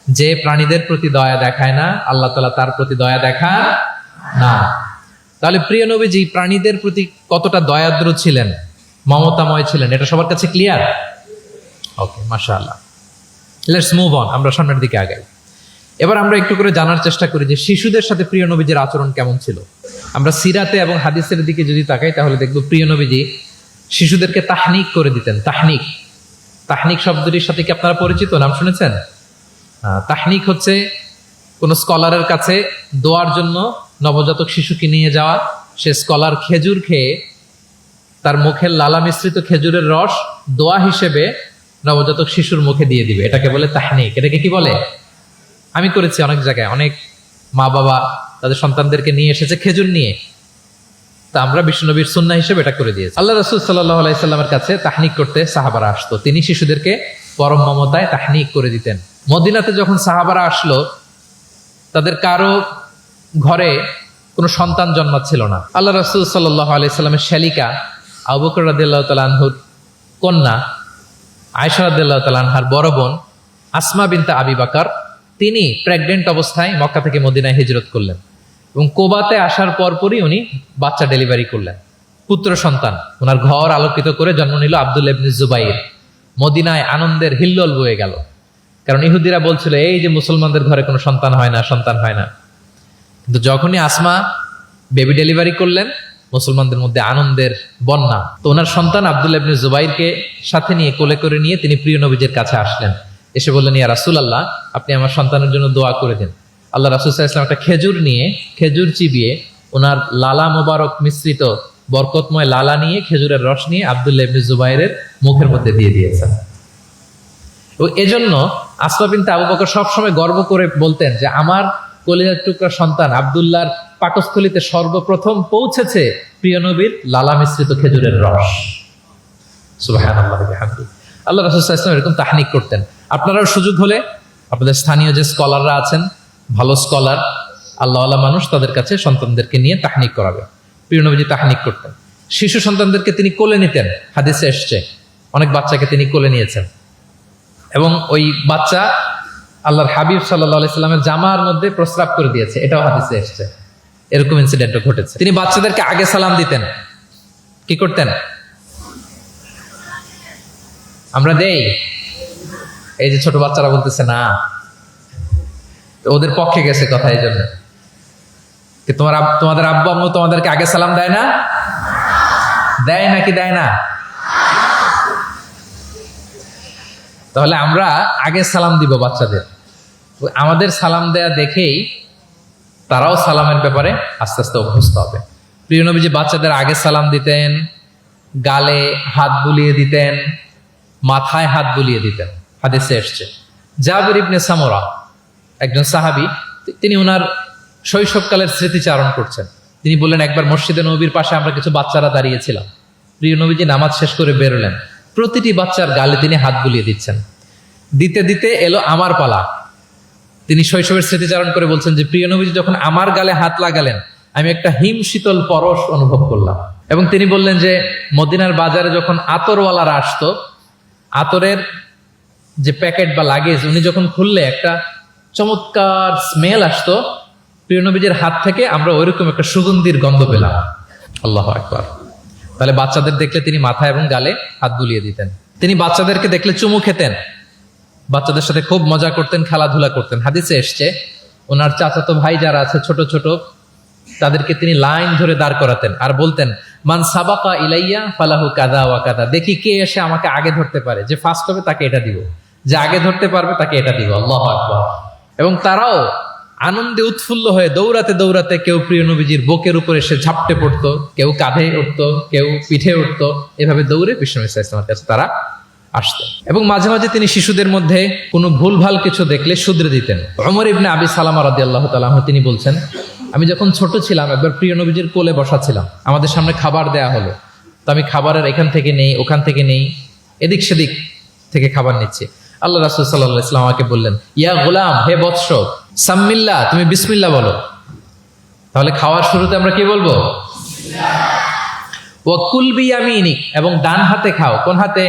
যে প্রাণীদের প্রতি দয়া দেখায় না, আল্লাহ তাআলা তার প্রতি দয়া দেখান না। তাহলে প্রিয় নবীজি প্রাণীদের প্রতি কতটা দয়াদ্র ছিলেন, মমতাময় ছিলেন, এটা সবার কাছে ক্লিয়ার? ওকে, মাশাআল্লাহ। লেটস মুভ অন, আমরা সামনের দিকে আগাই। এবার আমরা একটু করে জানার চেষ্টা করি যে শিশুদের সাথে প্রিয় নবীজির আচরণ কেমন ছিল। আমরা সিরাতে এবং হাদিসের দিকে যদি তাকাই তাহলে দেখব প্রিয় নবীজি শিশুদেরকে তাহনিক করে দিতেন। তাহনিক, তাহনিক শব্দটির সাথে কি আপনারা পরিচিত, নাম শুনেছেন? তাহনিক হচ্ছে কোন স্কলারের কাছে দোয়ার জন্য নবজাতক শিশুকে নিয়ে যাওয়া। সে স্কলার খেজুর খেয়ে তার মুখের লালা মিশ্রিত খেজুরের রস দোয়া হিসেবে নবজাতক শিশুর মুখে দিয়ে দিবে, এটাকে বলে তাহনিক। এটাকে কি বলে? আমি করেছি অনেক জায়গায়, অনেক মা বাবা তাদের সন্তানদেরকে নিয়ে এসেছে খেজুর নিয়ে, তা আমরা বিশ্বনবীর সুন্নাহ হিসেবে এটা করে দিয়েছি। আল্লাহ রাসূল সাল্লাল্লাহু আলাইহি সাল্লামের কাছে তাহনিক করতে সাহাবারা আসতো, তিনি শিশুদেরকে পরম মমতায় তাহনিক করে দিতেন। মদিনাতে যখন সাহাবারা আসলো, তাদের কারো ঘরে কোনো সন্তান জন্মাচ্ছিল না। আল্লাহ রাসূল সাল্লাল্লাহু আলাইহি সাল্লামের শ্যালিকা আবু বকর রাদিয়াল্লাহু তাআলা আনহুর কন্যা আয়েশা রাদিয়াল্লাহু তাআলা আনহার বড় বোন আসমা বিনতে আবি বকর, তিনি প্রেগনেন্ট অবস্থায় মক্কা থেকে মদিনায় হিজরত করলেন এবং কোবাতে আসার পরপরই উনি বাচ্চা ডেলিভারি করলেন, পুত্র সন্তান। ওনার ঘর আলোকিত করে জন্ম নিল আব্দুল্লাহ ইবনে জুবাইর। মদিনায় আনন্দের হিল্লোল বয়ে গেল, কারণ ইহুদিরা বলছিল এই যে মুসলমানদের ঘরে কোনো সন্তান হয় না, সন্তান হয় না। কিন্তু যখনই আসমা বেবি ডেলিভারি করলেন, মুসলমানদের মধ্যে আনন্দের বন্যা। তো ওনার সন্তান আব্দুল্লাহ ইবনে জুবাইরকে সাথে নিয়ে কোলে করে নিয়ে তিনি প্রিয় নবীজির কাছে আসলেন। এসে বললেন, ইয়া রাসূলুল্লাহ, আপনি আমার সন্তানের জন্য দোয়া করে দিন। আল্লাহ রাসূল সাল্লাল্লাহু আলাইহি ওয়াসাল্লাম একটা খেজুর নিয়ে, খেজুর চিবিয়ে ওনার লালা মোবারক মিশ্রিত বরকতময় লালা নিয়ে, খেজুরের রস নিয়ে আব্দুল্লাহ ইবনে জুবাইরের মুখের মধ্যে দিয়ে দিয়েছেন। এবং এজন্য আসমা বিনতে আবু বকর সবসময় গর্ব করে বলতেন যে আমার কলিজার টুকরা সন্তান আব্দুল্লাহর পাকস্থলীতে সর্বপ্রথম পৌঁছেছে প্রিয় নবীর লালা মিশ্রিত খেজুরের রস। সুবহানাল্লাহ ওয়া বিহামদিহি। আল্লাহ রাসূল সাল্লাল্লাহু আলাইহি ওয়াসাল্লাম এরকম তাহনিক করতেন। আপনারাও সুযোগ হলে আপনাদের স্থানীয় যে স্কলাররা আছেন, ভালো স্কলার, আল্লাহওয়ালা মানুষ, তাদের কাছে সন্তানদেরকে নিয়ে তাহনিক করাবে। প্রিয় নবীজি তাহনিক করতেন। শিশু সন্তানদেরকে তিনি কোলে নিতেন, হাদিসে এসছে অনেক বাচ্চাকে তিনি কোলে নিয়েছেন এবং ওই বাচ্চা আল্লাহর হাবিব সাল্লাল্লাহু আলাইহি সাল্লামের জামার মধ্যে প্রস্রাব করে দিয়েছে, এটাও হাদিসে এসছে। এরকম ইনসিডেন্টও ঘটেছে। তিনি বাচ্চাদেরকে আগে সালাম দিতেন। কি করতেন? আমরা দেই, এই যে ছোট বাচ্চারা বলতেছে না, ওদের পক্ষে গেছে কথা, এই জন্য তোমাদের আব্বু আম্মু তোমাদেরকে আগে সালাম দেয় না? দেয় নাকি দেয় না? তাহলে আমরা আগে সালাম দিব বাচ্চাদের। আমাদের সালাম দেয়া দেখেই তারাও সালামের ব্যাপারে আস্তে আস্তে অভ্যস্ত হবে। প্রিয় নবীজি বাচ্চাদের আগে সালাম দিতেন, গালে হাত বুলিয়ে দিতেন, মাথায় হাত বুলিয়ে দিতেন, হাদিসে এসছে। জাবির ইবনে সামুরা একজন সাহাবী, তিনি ওনার শৈশবকালের স্মৃতিচারণ করছেন। তিনি বললেন, একবার মসজিদে নবীর পাশে আমরা কিছু বাচ্চারা দাঁড়িয়েছিলাম। প্রিয় নবীজি নামাজ শেষ করে বেরোলেন, প্রতিটি বাচ্চার গালে তিনি হাত বুলিয়ে দিচ্ছেন। দিতে দিতে এলো আমার পালা। তিনি শৈশবের স্মৃতিচারণ করে বলছেন যে প্রিয় নবীজি যখন আমার গালে হাত লাগালেন, আমি একটা হিম শীতল পরশ অনুভব করলাম। এবং তিনি বললেন যে মদিনার বাজারে যখন আতরওয়ালারা আসতো, আতরের যে প্যাকেট বা লাগেজ উনি যখন খুললে একটা চমৎকার স্মেল আসতো, প্রিয় নবীজির হাত থেকে আমরা ওইরকম একটা সুগন্ধির গন্ধ পেলাম। আল্লাহু আকবার। তাহলে বাচ্চাদের দেখলে তিনি মাথা এবং গালে হাত বুলিয়ে দিতেন। তিনি বাচ্চাদেরকে দেখলে চুমু খেতেন, বাচ্চাদের সাথে খুব মজা করতেন, খেলাধুলা করতেন। হাদিসে এসছে ওনার চাচাতো ভাই যারা আছে ছোট ছোট, তাদেরকে তিনি লাইন ধরে দাঁড় করাতেন আর বলতেন, মান সাবাকা ইলাইয়া ফালাহু কাদা ওয়া কাদা। দেখি কে এসে আমাকে আগে ধরতে পারে, যে ফার্স্ট হবে তাকে এটা দিব, যে আগে ধরতে পারবে তাকে এটা দিব। আল্লাহু আকবার। এবং তারাও আনন্দে উৎফুল্ল হয়ে দৌড়াতে দৌড়াতে কেউ প্রিয় নবীজির বুকের উপর এসে ঝাপটে পড়তো, কেউ কাঁধে উঠতো, কেউ পিঠে উঠতো, এভাবে দৌড়ে বিশ্বনবী সাল্লাল্লাহু আলাইহি ওয়াসাল্লামের কাছে তারা আসতেন। এবং মাঝে মাঝে তিনি শিশুদের মধ্যে কোনো ভুলভাল কিছু দেখলে শুধরে দিতেন। ওমর ইবনে আবি সালামা রাদিয়াল্লাহু তাআলা আনহু তিনি বলছেন, আমি যখন ছোট ছিলাম একবার প্রিয় নবীজির কোলে বসা ছিলাম, আমাদের সামনে খাবার দেয়া হলো, তো আমি খাবারের এখান থেকে নেই, ওখান থেকে নেই, এদিক সেদিক থেকে খাবার নিচ্ছি। আল্লাহ রাসূল সাল্লাল্লাহু আলাইহি ওয়াসাল্লাম আমাকে বললেন, ইয়া গোলাম, হে বৎস, সাম্মিল্লাহ, তুমি বিসমিল্লাহ বলো। তাহলে খাওয়ার শুরুতে আমরা কি বলবো? ওয়া কুল বিয়ামিনিক, এবং ডান হাতে খাও। কোন হাতে?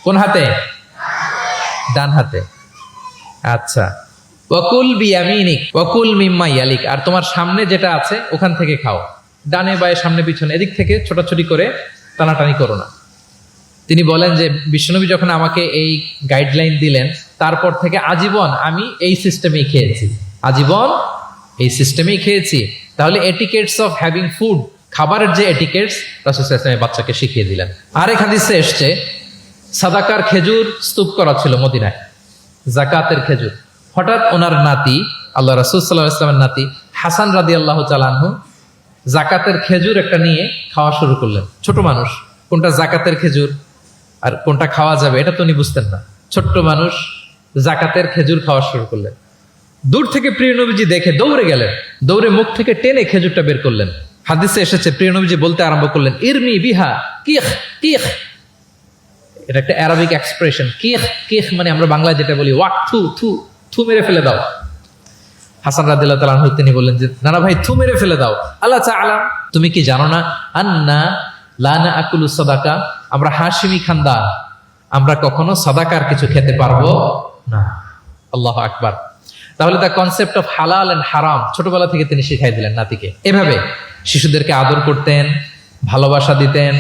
কোন হাতে? ডান হাতে। আচ্ছা, ওয়াকুল বিয়ামিনিক ওয়াকুল মিম্মা ইয়ালিক, আর তোমার সামনে যেটা আছে ওখান থেকে খাও, ডানে বায়ে সামনে পিছনে এদিক থেকে ছোটাছুটি করে টানাটানি করো না। তিনি বলেন যে বিশ্বনবী যখন আমাকে এই গাইডলাইন দিলেন, তারপর থেকে আজীবন আমি এই সিস্টেমেই খেয়েছি, আজীবন এই সিস্টেমেই খেয়েছি। তাহলে এটিকেটস অফ হ্যাভিং ফুড, খাবারের যে এটিকেটস রাসূল সাল্লাল্লাহু আলাইহি ওয়াসাল্লাম বাচ্চাকে শিখিয়ে দিলেন। আরেক হাদিসে এসছে সাদাকার খেজুর স্তূপ করা ছিল মদিনায়, জাকাতের খেজুর। হঠাৎ ওনার নাতি, আল্লাহ রাসূল সাল্লাল্লাহু আলাইহি ওয়াসাল্লামের নাতি হাসান রাদিয়াল্লাহু তাআলা আনহু জাকাতের খেজুর একটা নিয়ে খাওয়া শুরু করলেন। ছোট মানুষ, কোনটা জাকাতের খেজুর আর কোনটা খাওয়া যাবে এটা তো উনি বুঝতেন না। ছোট্ট মানুষ জাকাতের খেজুর খাওয়া শুরু করলেন। দূর থেকে প্রিয় নবীজি দেখে দৌড়ে গেলেন, দৌড়ে মুখ থেকে টেনে খেজুরটা বের করলেন। হাদিসে এসেছে প্রিয় নবীজি বলতে আরম্ভ করলেন, ইরমি বিহা কিখ কিখ। এটা একটা অ্যারাবিক এক্সপ্রেশন। কিখ কিখ মানে আমরা বাংলায় যেটা বলি ওয়াক, থু থু, থু মেরে ফেলে দাও। হাসান রাদিয়াল্লাহু তাআলা আনহু তিনি বললেন যে নানা ভাই, থু মেরে ফেলে দাও। আল্লাহ তাআলা, তুমি কি জানো না আন্না লা নাআকুলু সাদাকা, আমরা হাশিমি খানদান, আমরা কখনো সাদাকার কিছু খেতে পারবো না। আল্লাহু আকবার। তাহলে দ্য কনসেপ্ট অফ হালাল এন্ড হারাম ছোটবেলা থেকে তিনি শিখাই দিলেন নাতিকে। এভাবে শিশুদেরকে আদর করতেন, ভালোবাসা দিতেন,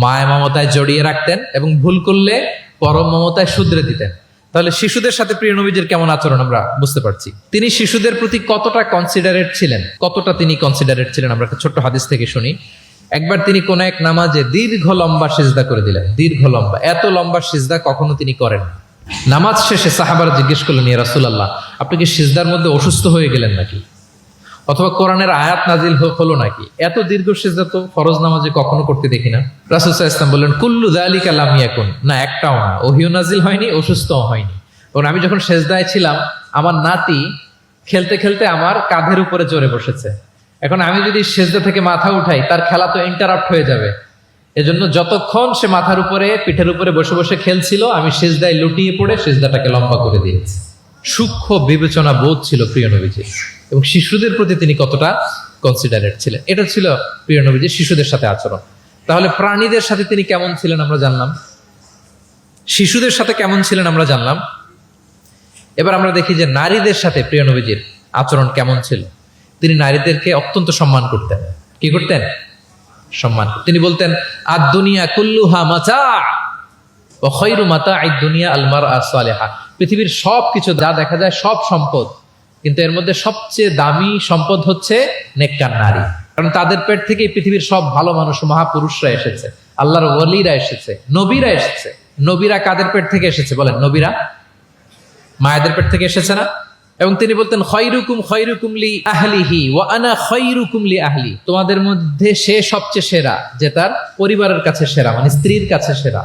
মায়া মমতায় জড়িয়ে রাখতেন এবং ভুল করলে পরম মমতায় শুধরে দিতেন। তাহলে শিশুদের সাথে প্রিয় নবীজির কেমন আচরণ আমরা বুঝতে পারছি। তিনি শিশুদের প্রতি কতটা কনসিডারেট ছিলেন, কতটা তিনি কনসিডারেট ছিলেন আমরা একটা ছোট্ট হাদিস থেকে শুনি। একবার তিনি কোন এক নামাজে দীর্ঘ লম্বা সিজদা করে দিলেন, দীর্ঘ লম্বা, এত লম্বা সিজদা কখনো তিনি করেন না। নামাজ শেষে সাহাবারা জিজ্ঞেস করলেন, ইয়া রাসূলুল্লাহ, আপনি কি সিজদার মধ্যে অসুস্থ হয়ে গেলেন নাকি, অথবা কোরআনের আয়াত নাজিল হলো নাকি? এত দীর্ঘ সিজদা তো ফরজ নামাজে কখনো করতে দেখি না। রাসূল সাল্লাল্লাহু আলাইহি ওয়াসাল্লাম বললেন, কুল্লু যালিকা লাম ইয়াকুন, না একটাও না, ওহিও নাজিল হয়নি, অসুস্থও হয়নি। কারণ আমি যখন সেজদায় ছিলাম, আমার নাতি খেলতে খেলতে আমার কাঁধের উপরে চড়ে বসেছে। এখন আমি যদি সেজদা থেকে মাথা উঠাই, তার খেলা তো ইন্টারাপ্ট হয়ে যাবে। এজন্য যতক্ষণ সে মাথার উপরে পিঠের উপরে বসে বসে খেলছিল, আমি সেজদায় লুটিয়ে পড়ে সেজদাটাকে লম্বা করে দিয়েছি। সূক্ষ্ম বিবেচনা বোধ ছিল প্রিয় নবীজির, এবং শিশুদের প্রতি তিনি কতটা কনসিডারেট ছিলেন, এটা ছিল প্রিয় নবীজির শিশুদের সাথে আচরণ। তাহলে প্রাণীদের সাথে তিনি কেমন ছিলেন আমরা জানলাম, শিশুদের সাথে কেমন ছিলেন আমরা জানলাম। এবার আমরা দেখি যে নারীদের সাথে প্রিয় নবীজির আচরণ কেমন ছিল। তিনি নারীদেরকে অত্যন্ত সম্মান করতেন। কি করতেন? সম্মান। তিনি বলতেন, আদ দুনিয়া কুল্লুহা মাতা ওয়া খায়রু মাতা'আদ দুনিয়া আল মারআ সালিহা। পৃথিবীর সব কিছু যা দেখা যায় সব সম্পদ, কিন্তু এর মধ্যে সবচেয়ে দামি সম্পদ হচ্ছে নেককার নারী। কারণ তাদের পেট থেকেই পৃথিবীর সব ভালো মানুষ, মহাপুরুষরা এসেছে, আল্লাহর ওয়ালিরা এসেছে, নবীরা এসেছে। নবীরা কাদের পেট থেকে এসেছে বলেন? নবীরা মায়েদের পেট থেকে এসেছে না? এবং তিনি বলতেন, খায়রুকুম খায়রুকুম লি আহলিহি ওয়া আনা খায়রুকুম লি আহলি। তোমাদের মধ্যে সে সবচেয়ে সেরা যে তার পরিবারের কাছে সেরা, মানে স্ত্রীর কাছে সেরা,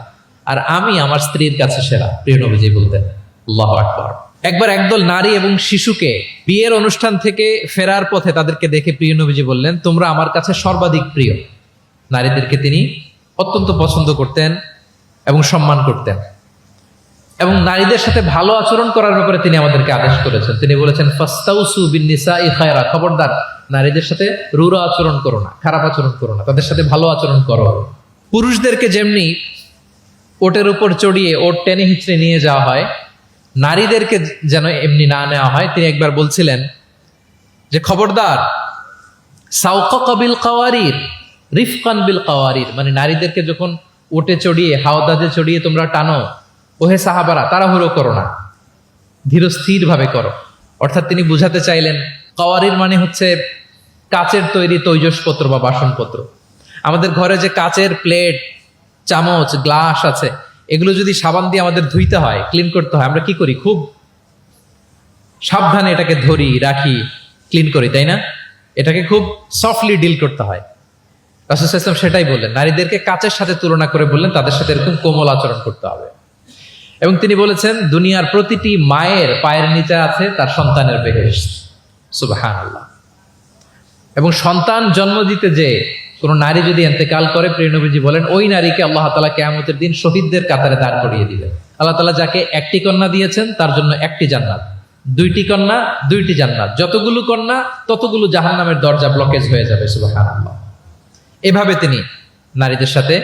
আর আমি আমার স্ত্রীর কাছে সেরা। প্রিয় নবীজি বলতেন। আল্লাহু আকবার। একবার একদল নারী এবং শিশুকে বিয়ের অনুষ্ঠান থেকে ফেরার পথে তাদেরকে দেখে প্রিয় নবীজি বললেন, তোমরা আমার কাছে সর্বাধিক প্রিয়। নারীদেরকে তিনি অত্যন্ত পছন্দ করতেন এবং সম্মান করতেন, এবং নারীদের সাথে ভালো আচরণ করার ব্যাপারে তিনি আমাদেরকে আদেশ করেছেন। তিনি বলেছেন, ফাস্তাউসু বিন-নিসাই খায়রা, খবরদার নারীদের সাথে রূঢ় আচরণ করো না, খারাপ আচরণ করো না, তাদের সাথে ভালো আচরণ করো। পুরুষদেরকে যেমনি ওটের উপর চড়িয়ে ওট টেনে হিঁচড়ে নিয়ে যাওয়া হয়, নারীদেরকে যেন এমনি না নেওয়া হয়। তিনি একবার বলছিলেন যে খবরদার, সাওকাকা বিল কাওয়ারির রিফকান বিল কাওয়ারির, মানে নারীদেরকে যখন ওটে চড়িয়ে হাওদাজে চড়িয়ে তোমরা টানো, ওহে সাহাবারা তাড়াহুড়ো করো না, ধীরস্থির ভাবে করো। অর্থাৎ তিনি বুঝাতে চাইলেন, কাওয়ারির মানে হচ্ছে কাচের তৈরি তৈজসপত্র বা বাসনপত্র। আমাদের ঘরে যে কাচের প্লেট, চামচ, গ্লাস আছে, এগুলো যদি সাবান দিয়ে আমাদের ধুইতে হয়, ক্লিন করতে হয়, আমরা কি করি? খুব সাবধানে এটাকে ধরি, রাখি, ক্লিন করি, তাই না? এটাকে খুব সফটলি ডিল করতে হয়। রাসূল সাল্লাল্লাহু আলাইহি ওয়াসাল্লাম সেটাই বললেন, নারীদেরকে কাচের সাথে তুলনা করে বললেন তাদের সাথে এরকম কোমল আচরণ করতে হবে। এবং তিনি বলেছেন, দুনিয়ার প্রতিটি মায়ের পায়ের নিচে আছে তার সন্তানের বেহেশত। সুবহানাল্লাহ। এবং সন্তান জন্ম দিতে যে কোনো নারী যদি ইন্তেকাল করে, প্রিয় নবীজি বলেন, ওই নারীকে আল্লাহ তাআলা কিয়ামতের দিন শহীদদের কাতারে দাঁড় করিয়ে দিবেন। আল্লাহ তাআলা যাকে একটি কন্যা দিয়েছেন তার জন্য একটি জান্নাত, দুইটি কন্যা দুইটি জান্নাত, যতগুলো কন্যা ততগুলো জাহান্নামের দরজা ব্লকেজ হয়ে যাবে। সুবহানাল্লাহ। এভাবে তিনি নারীদের সাথে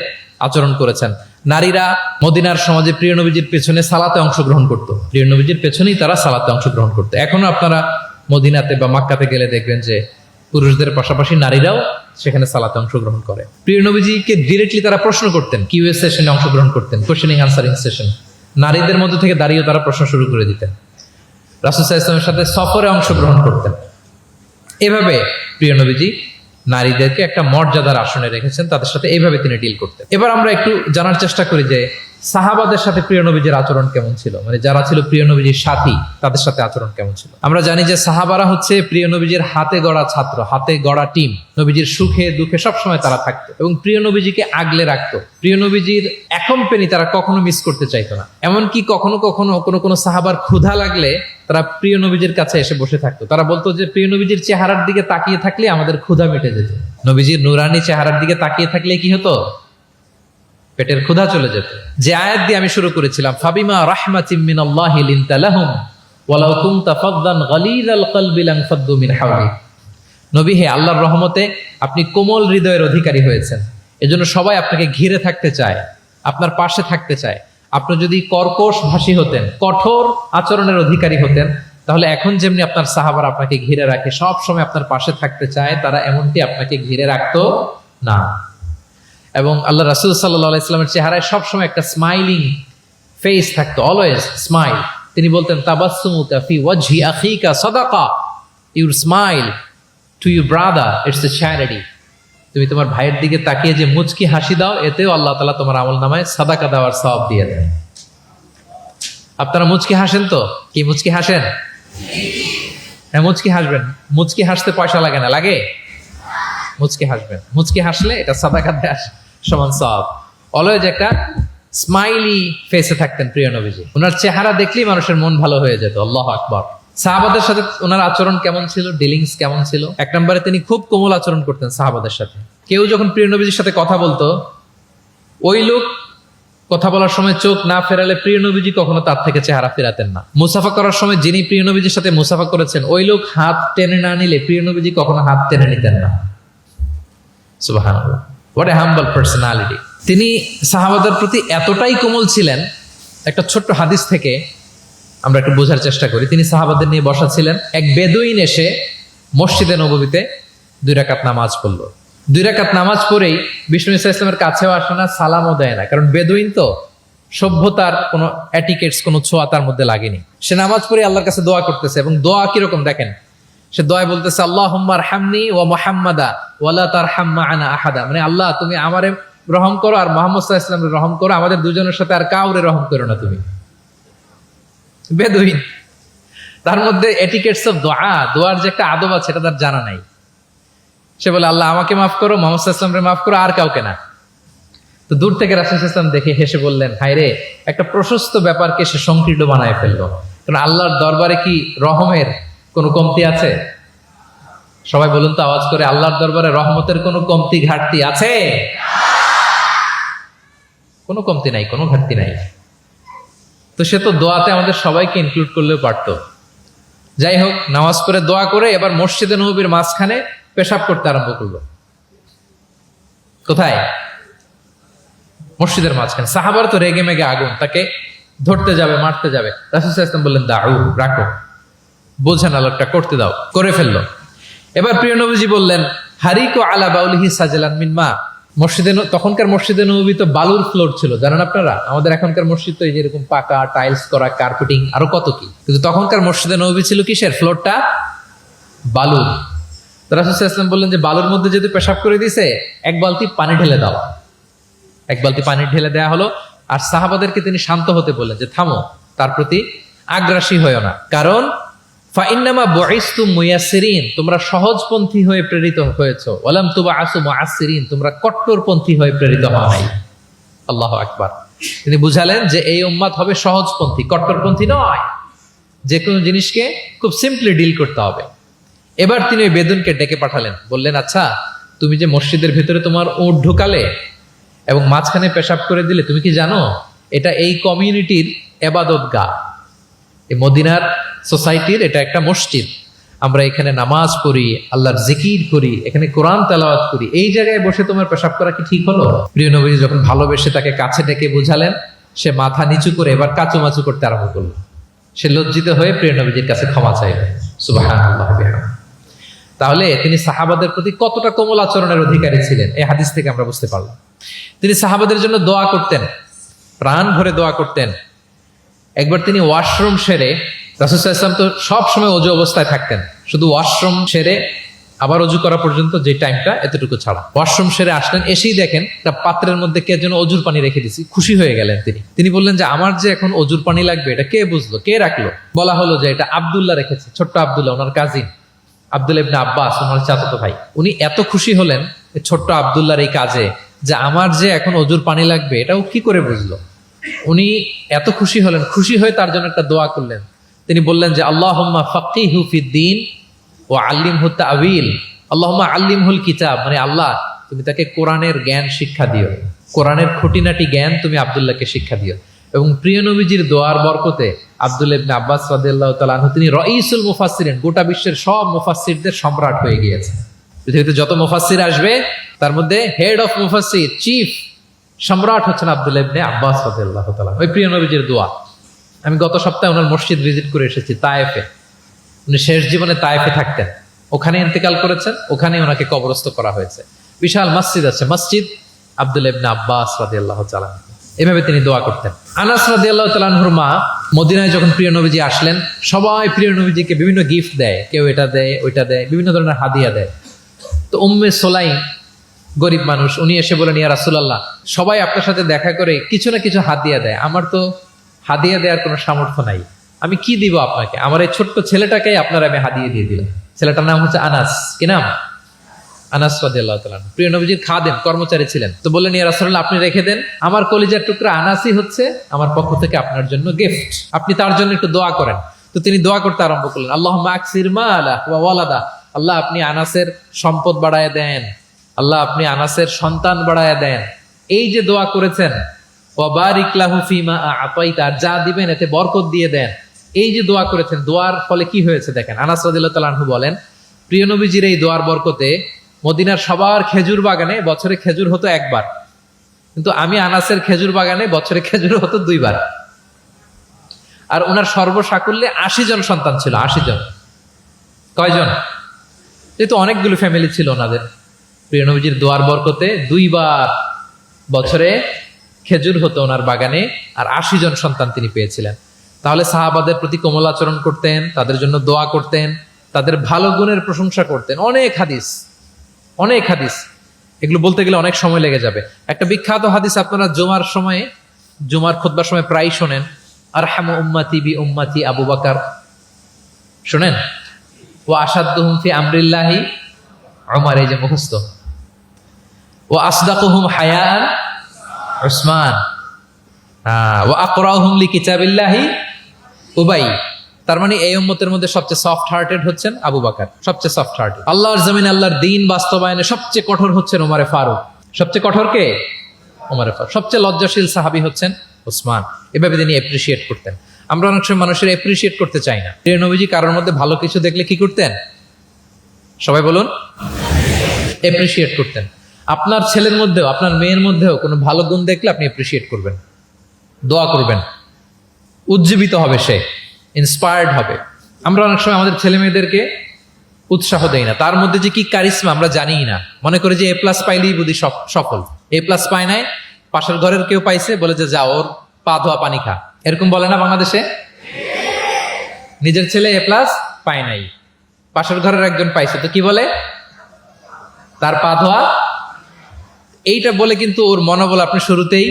আচরণ করেছেন। নারীরা মদিনার সমাজে প্রিয় নবীজির পেছনে সালাতে অংশগ্রহণ করত, প্রিয় নবীজির পেছনেই তারা সালাতে অংশগ্রহণ করতো। এখনো আপনারা মদিনাতে বা মাক্কাতে গেলে দেখবেন যে পুরুষদের পাশাপাশি নারীরাও সেখানে সালাতে অংশগ্রহণ করে। প্রিয় নবীজিকে ডিরেক্টলি তারা প্রশ্ন করতেন, কিউএ সেশনে অংশগ্রহণ করতেন, কোশ্চেনিং আনসারিং সেশন, নারীদের মধ্যে থেকে দাঁড়িয়ে তারা প্রশ্ন শুরু করে দিতেন। রাসূল সাল্লাল্লাহু আলাইহি ওয়াসাল্লামের সাথে সফরে অংশগ্রহণ করতেন। এভাবে প্রিয় নবীজি নারীদেরকে একটা মর্যাদার আসনে রেখেছেন, তাদের সাথে এইভাবে তিনি ডিল করতেন। এবার আমরা একটু জানার চেষ্টা করি যে সাহাবাদের সাথে প্রিয় নবীজির আচরণ কেমন ছিল, মানে যারা ছিল প্রিয় নবীজির সাথী তাদের সাথে আচরণ কেমন ছিল। আমরা জানি যে সাহাবারা হচ্ছে প্রিয় নবীজির হাতে গড়া ছাত্র, হাতে গড়া টিম। নবীজির সুখে দুঃখে সবসময় তারা থাকতো এবং প্রিয় নবীজিকে আগলে রাখতো। প্রিয় নবীজির একম পেনি তারা কখনো মিস করতে চাইতো না। এমনকি কখনো কখনো কোনো সাহাবার ক্ষুধা লাগলে তারা প্রিয় নবীজির কাছে এসে বসে থাকতো। তারা বলতো যে প্রিয় নবীজির চেহারার দিকে তাকিয়ে থাকলে আমাদের ক্ষুধা মিটে যেত। নবীজির নুরানি চেহারার দিকে তাকিয়ে থাকলে কি হতো? পেটের ক্ষুধা চলে যেত। যে আয়াত দিয়ে আমি শুরু করেছিলাম, ফাবিমা রাহমাতিম মিনাল্লাহি লিনতা লাহুম ওয়ালাউ কুনতা ফাদদান গালিযাল কলবি লানফাদ্দু মিন হাওলিক। নবী হে, আল্লাহর রহমতে আপনি কোমল হৃদয়ের অধিকারী হয়েছেন, এজন্য সবাই আপনাকে ঘিরে থাকতে চায়, আপনার পাশে থাকতে চায়। আপনি যদি কর্কশ ভাষী হতেন, কঠোর আচরণের অধিকারী হতেন, তাহলে এখন যেমনি আপনার সাহাবারা আপনাকে ঘিরে রাখে, সব সময় আপনার পাশে থাকতে চায়, তারা এমনটি আপনাকে ঘিরে রাখতো না। এবং আল্লাহ রাসূল সাল্লাল্লাহু আলাইহি ওয়াসাল্লামের চেহারায় সবসময় একটা স্মাইলিং ফেস থাকতো, অলওয়েজ স্মাইল। তিনি বলতেন, তাবাসসুমুকা ফি ওয়াজহি আখিকা সাদাকা, your smile to your brother it's a charity. তুমি তোমার ভাইয়ের দিকে তাকিয়ে যে মুচকি হাসি দাও, এতেও আল্লাহ তাআলা তোমার আমলনামায় সাদাকা দেওয়ার সওয়াব দিয়ে দেন। আপনারা মুচকি হাসেন তো? কি মুচকি হাসেন? হ্যাঁ, মুচকি হাসবেন। মুচকি হাসতে পয়সা লাগে না, লাগে? মুচকি হাসবেন। মুচকি হাসলে এটা সাদাকা দেওয়ার সমান সওয়াব। অলওয়েজ একটা স্মাইলি ফেসে থাকতেন প্রিয় নবীজি। ওনার চেহারা দেখলেই মানুষের মন ভালো হয়ে যেত। আল্লাহু আকবার। সাহাবাদের সাথে ওনার আচরণ কেমন ছিল, ডিলিংস কেমন ছিল? এক নম্বরে তিনি খুব কোমল আচরণ করতেন সাহাবাদের সাথে। কেউ যখন প্রিয় নবীজির সাথে কথা বলতো, ওই লোক কথা বলার সময় চোখ না ফেরালে প্রিয় নবীজি কখনো তার থেকে চেহারা ফেরাতেন না। মুসাফা করার সময় যিনি প্রিয় নবীজির সাথে মুসাফা করেছেন, ওই লোক হাত টেনে না নিলে প্রিয় নবীজি কখনো হাত টেনে নিতেন না। সুবহানাল্লাহ, হোয়াট এ হাম্বল পার্সোনালিটি। তিনি সাহাবাদের প্রতি এতটাই কোমল ছিলেন, একটা ছোট্ট হাদিস থেকে আমরা একটু বোঝার চেষ্টা করি। তিনি সাহাবাদের নিয়ে বসা ছিলেন, এক বেদুইন এসে মসজিদে নববীতে 2 রাকাত নামাজ পড়লো। 2 রাকাত নামাজ পড়েই বিষ্ণু ইসা ইসলামের কাছেও আসে না, সালামও দেয় না, কারণ বেদুইন তো, সভ্যতার কোনো অ্যাটিকেটস, কোনো ছোঁয়া তার মধ্যে লাগেনি। সে নামাজ পড়ে আল্লাহর কাছে দোয়া করতেছে, এবং দোয়া কিরকম দেখেন, সে দোয়া বলতেছে, আল্লাহুম্মা আরহামনি ওয়া মুহাম্মাদা ওয়ালা তারহাম মা'আনা আহাদা, মানে আল্লাহ তুমি আমারে রহম করো আর মুহাম্মদ সাল্লাল্লাহু আলাইহি ওয়াসাল্লামের রহম করো, আমাদের দুজনের সাথে আর কাউরে রহম করো না তুমি। বেদুইন, তার মধ্যে এটিকেটস অফ দোয়া, দোয়ার যে একটা আদব আছে এটা তার জানা নাই। সে বলে, আল্লাহ আমাকে মাফ করো, মুহাম্মদ সাল্লাল্লাহু আলাইহি ওয়াসাল্লামকে মাফ করো, আর কাউকে না। তো দূর থেকে রাসূল সাল্লাল্লাহু আলাইহি ওয়াসাল্লাম দেখে হেসে বললেন, হায় রে, একটা প্রশস্ত ব্যাপারকে সে সংকীর্ণ বানায় ফেললো। কারণ আল্লাহর দরবারে কি রহমের কোনো কমতি আছে? সবাই বলুন তো আওয়াজ করে, আল্লাহর দরবারে রহমতের কোনো কমতি ঘাটতি আছে? কোনো কমতি নাই, কোনো ঘাটতি নাই। তো সে তো দোয়াতে আমাদের সবাইকে ইনক্লুড করলেও পারতো। যাই হোক, নামাজ পড়ে দোয়া করে এবার মসজিদে নববীর মাঝখানে পেশাব করতে আরম্ভ করলো। কোথায়? মসজিদের মাঝখানে। সাহাবার তো রেগে মেগে আগুন, তাকে ধরতে যাবে, মারতে যাবে। রাসূল সাল্লাল্লাহু আলাইহি ওয়াসাল্লাম বললেন, দাউ, রাখো, বোঝেন আলোকটা করতে দাও, করে ফেললো। এবার প্রিয় নবীজি বললেন, হারিকু আলা বাউলিহি সাজলান মিন মা। মসজিদে, তখনকার মসজিদে নববী তো বালুর ফ্লোর ছিল, জানেন আপনারা? আমাদের এখনকার মসজিদ তো এই যে এরকম পাকা টাইলস করা, কার্পেটিং, আরো কত কি, কিন্তু তখনকার মসজিদে নববী ছিল কিসের? ফ্লোরটা বালুর। তো রাসূল সাল্লাল্লাহু আলাইহি ওয়াসাল্লাম বললেন যে বালুর মধ্যে যদি পেশাব করে দিয়েছে, 1 বালতি পানি ঢেলে দাও। 1 বালতি পানি ঢেলে দেওয়া হলো। আর সাহাবাদেরকে তিনি শান্ত হতে বললেন যে থামো, তার প্রতি আগ্রাসী হয়েও না, কারণ ফাইন্নামা বুইসতুম মুয়াসসিরিন, তোমরা সহজপন্থী হয়ে প্রেরিত হয়েছো, ওয়ালাম তুবআসু মুআসসিরিন, তোমরা কট্টরপন্থী হয়ে প্রেরিত হও নাই। আল্লাহু আকবার। তিনি বুঝালেন যে এই উম্মাত হবে সহজপন্থী, কট্টরপন্থী নয়। যে কোনো জিনিসকে খুব সিম্পলি ডিল করতে হবে। এবার তিনি ওই বেদুনকে ডেকে পাঠালেন, বললেন, আচ্ছা তুমি যে মসজিদের ভেতরে তোমার উট ঢুকালে এবং মাঝখানে পেশাব করে দিলে, তুমি কি জানো এটা এই কমিউনিটির ইবাদতগাহ, এই মদিনার সোসাইটির এটা একটা মসজিদ, আমরা এখানে নামাজ পড়ি, আল্লাহর জিকির করি, এখানে কোরআন তেলাওয়াত করি, এই জায়গায় বসে তোমার পেশাব করা কি ঠিক হলো? প্রিয় নবী যখন ভালোবেসে তাকে কাছে ডেকে বুঝালেন, সে মাথা নিচু করে এবার কাচুমাচু করতে আরম্ভ করলো। সে লজ্জিত হয়ে প্রিয় নবীজির কাছে ক্ষমা চাইল। সুবহানাল্লাহ। তাহলে তিনি সাহাবাদের প্রতি কতটা কোমল আচরণের অধিকারী ছিলেন, এই হাদিস থেকে আমরা বুঝতে পারলাম। তিনি সাহাবাদের জন্য দোয়া করতেন, প্রাণ ভরে দোয়া করতেন। একবার তিনি ওয়াশরুম সেরে, রাসূল সাল্লাল্লাহু আলাইহি ওয়াসাল্লাম তো সব সময় অজু অবস্থায় থাকতেন, শুধু ওয়াশরুম সেরে আবার অজু করা পর্যন্ত যে টাইমটা, এতটুকু ছাড়া। ওয়াশরুম সেরে আসলেন, এসেই দেখেন একটা পাত্রের মধ্যে কে যেন অজুর পানি রেখে দিয়েছি। খুশি হয়ে গেলেন তিনি বললেন যে আমার যে এখন অজুর পানি লাগবে, এটা কে বুঝলো, কে রাখলো? বলা হলো যে এটা আব্দুল্লাহ রেখেছে, ছোট্ট আব্দুল্লাহ, ওনার কাজিন আব্দুল্লাহ ইবনে আব্বাস, ওনার চাচাতো ভাই। উনি এত খুশি হলেন ছোট্ট আব্দুল্লাহর এই কাজে, যে আমার যে এখন অজুর পানি লাগবে এটাও কি করে বুঝলো। উনি এত খুশি হলেন, খুশি হয়ে তার জন্য একটা দোয়া করলেন। তিনি বললেন যে আল্লাহুম্মা ফাক্কিহু ফিদ্দীন ওয়া আল্লিমহু তা'ওয়িল, আল্লাহুম্মা আল্লিমহুল কিতাব, মানে আল্লাহ তুমি তাকে কোরআনের জ্ঞান শিক্ষা দিও, কোরআনের খুঁটিনাটি জ্ঞান তুমি আব্দুল্লাহকে শিক্ষা দিও। এবং প্রিয় নবীজির দোয়ার বরকতে আব্দুল্লাহ ইবনে আব্বাস রাদিয়াল্লাহু তাআলা আনহু তিনি রাইসুল মুফাসসিরিন, গোটা বিশ্বের সব মুফাসসিরদের সম্রাট হয়ে গিয়েছেন। পৃথিবীতে যত মুফাসসির আসবে তার মধ্যে হেড অফ মুফাসসির, চিফ সম্রাট হচ্ছেন আব্দুল্লাহ ইবনে আব্বাস রাদিয়াল্লাহু তাআলা। ওই প্রিয় নবীজির দোয়া। আমি গত সপ্তাহে ওনার মসজিদ ভিজিট করে এসেছি, তায়েফে। উনি শেষ জীবনে তায়েফে থাকতেন, ওখানে ইন্তেকাল করেছেন, ওখানে ওনাকে কবরস্থ করা হয়েছে। বিশাল মসজিদ আছে, মসজিদ আব্দুল্লাহ ইবনে আব্বাস রাদিয়াল্লাহু তাআলা। এভাবে তিনি দোয়া করতেন। আনাস রাদিয়াল্লাহু তাআলা আনহুর মা মদিনায় যখন প্রিয় নবীজি আসলেন, সবাই প্রিয় নবীজিকে বিভিন্ন গিফট দেয়, কেউ এটা দেয়, ওইটা দেয়, বিভিন্ন ধরনের হাদিয়া দেয়। তো উম্মে সুলাইম গরিব মানুষ, উনি এসে বলেন, ইয়া রাসূলুল্লাহ, সবাই আপনার সাথে দেখা করে কিছু না কিছু হাদিয়া দেয়, আমার তো হাদিয়া দেওয়ার কোনো সামর্থ্য নাই, আমি কি দিব আপনাকে? আমার এই ছোট্ট ছেলেটাকেই আপনার আমি হাদিয়া দিয়ে দিলাম। ছেলেটার নাম হচ্ছে আনাস। কি নাম? আনাস রাদিয়াল্লাহু তাআলা। প্রিয় নবীজির খাদেম, কর্মচারী ছিলেন। তো বললেন, ইয়া রাসূলুল্লাহ, আপনি রেখে দেন, আমার কলিজার টুকরা আনাসই হচ্ছে আমার পক্ষ থেকে আপনার জন্য গিফট, আপনি তার জন্য একটু দোয়া করেন। তো তিনি দোয়া করতে আরম্ভ করলেন, আল্লাহুম্মা আকসির মালা ওয়া ওয়ালাদা, আল্লাহ আপনি আনাসের সম্পদ বাড়ায় দেন, আল্লাহ আপনি আনাসের সন্তান বাড়ায় দেন। এই যে দোয়া করেছেন, ওয়া বারিক লাহু ফিমা আতাইতা, যা দিবেন এতে বরকত দিয়ে দেন, এই যে দোয়া করেছেন, দোয়ার ফলে কি হয়েছে দেখেন। আনাস রাদিয়াল্লাহু তাআলা আনহু বলেন, প্রিয় নবীজির এই দোয়ার বরকতে মদিনার সবার খেজুর বাগানে বছরে খেজুর হতো একবার, কিন্তু আমি আনাসের খেজুর বাগানে বছরে খেজুর হতো 2 বার। আর ওনার সর্বসাকুল্যে 80 জন সন্তান ছিল। 80 জন। কয়জন? যেহেতু অনেকগুলো ফ্যামিলি ছিল ওনাদের। প্রিয় নবীজির দোয়ার বরকতে 2 বার বছরে খেজুর হতো ওনার বাগানে, আর 80 জন সন্তান তিনি পেয়েছিলেন। তাহলে সাহাবাদের প্রতি কোমল আচরণ করতেন, তাদের জন্য দোয়া করতেন, তাদের ভালো গুণের প্রশংসা করতেন। অনেক হাদিস, অনেক হাদিস, এগুলো বলতে গেলে অনেক সময় লেগে যাবে। একটা বিখ্যাত হাদিস আপনারা জুমার সময়ে, জুমার খুতবার সময় প্রায় শোনেন, আরহামু উম্মতি বি উম্মতি আবু বকর, শোনেন? ওয়া আশাদ্দুহুম ফি আমরিল্লাহি উমর, এই যে মুখস্থ। ওয়া আসদাকুহুম হায়ান উসমান, ওয়া আকরাহুম লিকিতাবিল্লাহি উবাই। তার মানে এই উম্মতের মধ্যে সবচেয়ে সফট হার্টেড হচ্ছেন আবু বকর, সবচেয়ে সফট হার্টেড। আল্লাহর জমিনে আল্লাহর দ্বীন বাস্তবায়নে সবচেয়ে কঠোর হচ্ছেন ওমরে ফারুক। সবচেয়ে কঠোর কে? ওমরে ফারুক। সবচেয়ে লজ্জাশীল সাহাবী হচ্ছেন ওসমান। এভাবে তিনি অ্যাপ্রিশিয়েট করতেন। আমরা অনেক সময় মানুষের অ্যাপ্রিশিয়েট করতে চাই না। প্রিয় নবীজি কারোর মধ্যে ভালো কিছু দেখলে কি করতেন? সবাই বলুন, অ্যাপ্রিশিয়েট করতেন। আপনার ছেলের মধ্যেও, আপনার মেয়ের মধ্যেও কোনো ভালো গুণ দেখলে আপনি অ্যাপ্রিশিয়েট করবেন, দোয়া করবেন, উজ্জীবিত হবে সে, ইন্সপায়ার্ড হবে। আমরা অনেক সময় আমাদের ছেলে মেয়েদেরকে উৎসাহ দেই না, তার মধ্যে যে কি কারিশমা আমরা জানিই না, মনে করি যে এ প্লাস পাইলেই বুঝি সফল। এ প্লাস পায় নাই, পাশের ঘরের কেউ পাইছে, বলে যে যা ওর পা ধোয়া পানি খা, এরকম বলে না বাংলাদেশে? নিজের ছেলে এ প্লাস পায় নাই, পাশের ঘরের একজন পাইছে, তো কি বলে? তার পা ধোয়া। এইটা বলে কিন্তু ওর মনোবল আপনি শুরুতেই